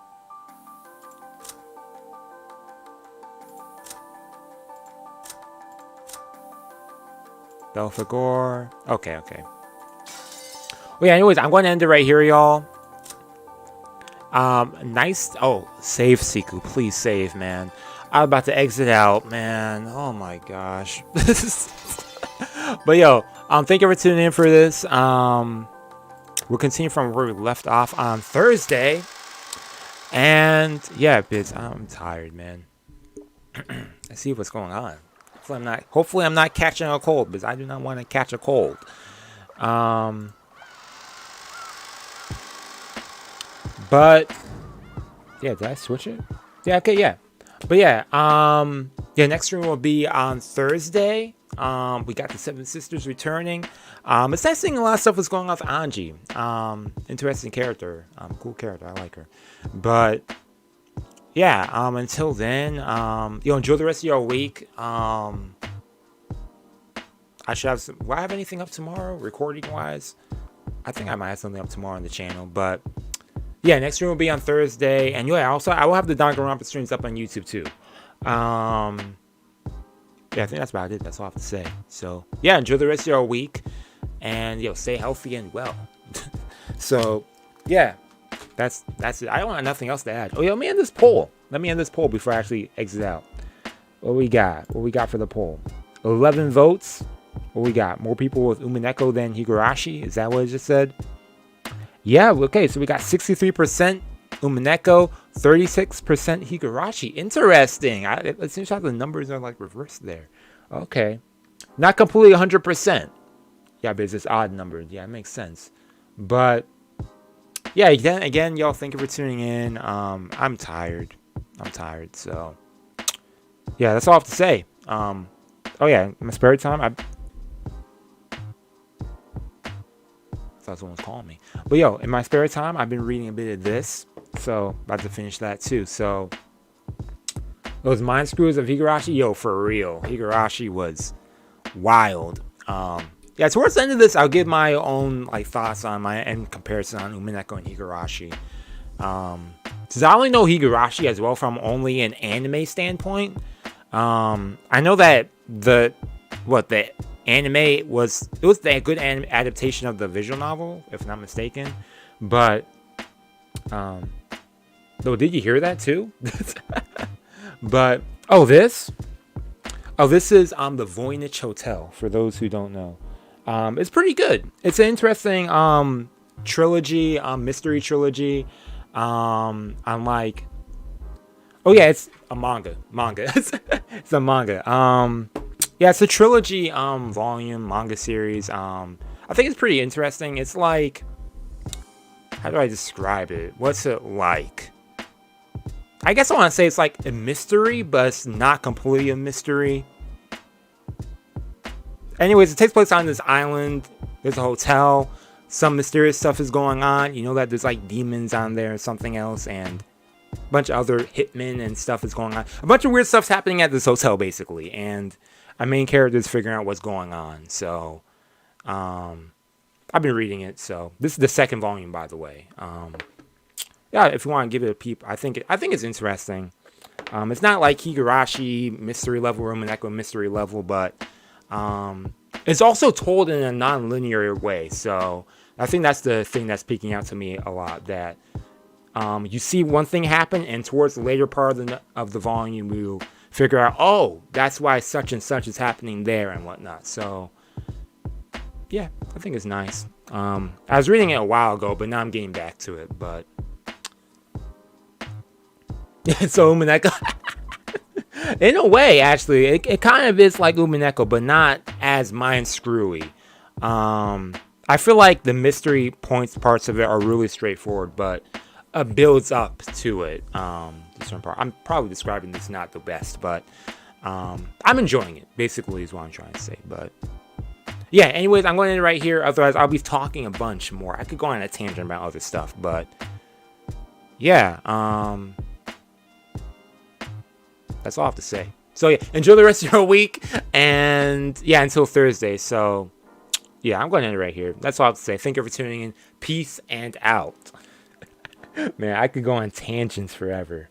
Belphegor. Okay. Well, yeah, anyways, I'm going to end it right here, y'all. Nice. Oh, save Seku. Please save, man. I'm about to exit out, man. Oh my gosh. But yo, thank you for tuning in for this. We'll continue from where we left off on Thursday. And yeah, bitch, I'm tired, man. Let's see what's going on. Hopefully I'm not catching a cold, because I do not want to catch a cold. But yeah, did I switch it? Yeah, okay, yeah. But yeah, next stream will be on Thursday. We got the Seven Sisters returning. It's nice seeing a lot of stuff was going on with Anji. Interesting character. Cool character. I like her. But yeah, until then, enjoy the rest of your week. I should have will I have anything up tomorrow, recording wise? I think I might have something up tomorrow on the channel, but yeah, next stream will be on Thursday. And yeah, also I will have the Danganronpa streams up on YouTube too. Yeah, I think that's about it. That's all I have to say. So yeah, enjoy the rest of your week, and stay healthy and well. So yeah, that's it. I don't have nothing else to add. Oh yeah, let me end this poll. Before I actually exit out. What we got for the poll? 11 votes. What we got? More people with Umineko than Higurashi. Is that what it just said? Yeah, okay, so we got 63% Umineko, 36% Higurashi. Interesting. It seems like the numbers are like reversed there. Okay. Not completely 100%. Yeah, but it's just odd numbers. Yeah, it makes sense. But yeah, again, y'all, thank you for tuning in. I'm tired. So yeah, that's all I have to say. Oh yeah, in my spare time, thought someone was calling me. But in my spare time, I've been reading a bit of this. So about to finish that too. So those mind screws of Higurashi, for real. Higurashi was wild. Yeah, towards the end of this, I'll give my own thoughts on my end comparison on Umineko and Higurashi. Since I only know Higurashi as well from only an anime standpoint. I know that the anime was a good anime adaptation of the visual novel, if not mistaken. But did you hear that too? But this Oh, this is the Voynich Hotel, for those who don't know. It's pretty good. It's an interesting trilogy, mystery trilogy. I'm like, oh yeah, it's a manga. It's a manga. Yeah, it's a trilogy volume manga series. I think it's pretty interesting. It's like, how do I describe it? What's it like? I guess I want to say it's like a mystery, but it's not completely a mystery. Anyways, it takes place on this island. There's a hotel. Some mysterious stuff is going on. You know that there's like demons on there or something else, and a bunch of other hitmen and stuff is going on. A bunch of weird stuff's happening at this hotel, basically, and our main character is figuring out what's going on. So, I've been reading it. So this is the second volume, by the way. Yeah, if you want to give it a peep, I think it's interesting. It's not like Higurashi mystery level or Umineko mystery level, but it's also told in a non-linear way. So I think that's the thing that's speaking out to me a lot. That you see one thing happen, and towards the later part of the volume, you figure out, oh, that's why such and such is happening there and whatnot. So yeah, I think it's nice. I was reading it a while ago, but now I'm getting back to it. But so Umineko, in a way, actually, it kind of is like Umineko, but not as mind screwy. I feel like the mystery parts of it are really straightforward, but builds up to it. The certain part. I'm probably describing this not the best, but I'm enjoying it. Basically, is what I'm trying to say. But yeah, anyways, I'm going to end it right here. Otherwise, I'll be talking a bunch more. I could go on a tangent about other stuff, but yeah, that's all I have to say. So yeah, enjoy the rest of your week, and yeah, until Thursday. So yeah, I'm going to end it right here. That's all I have to say. Thank you for tuning in. Peace and out. Man, I could go on tangents forever.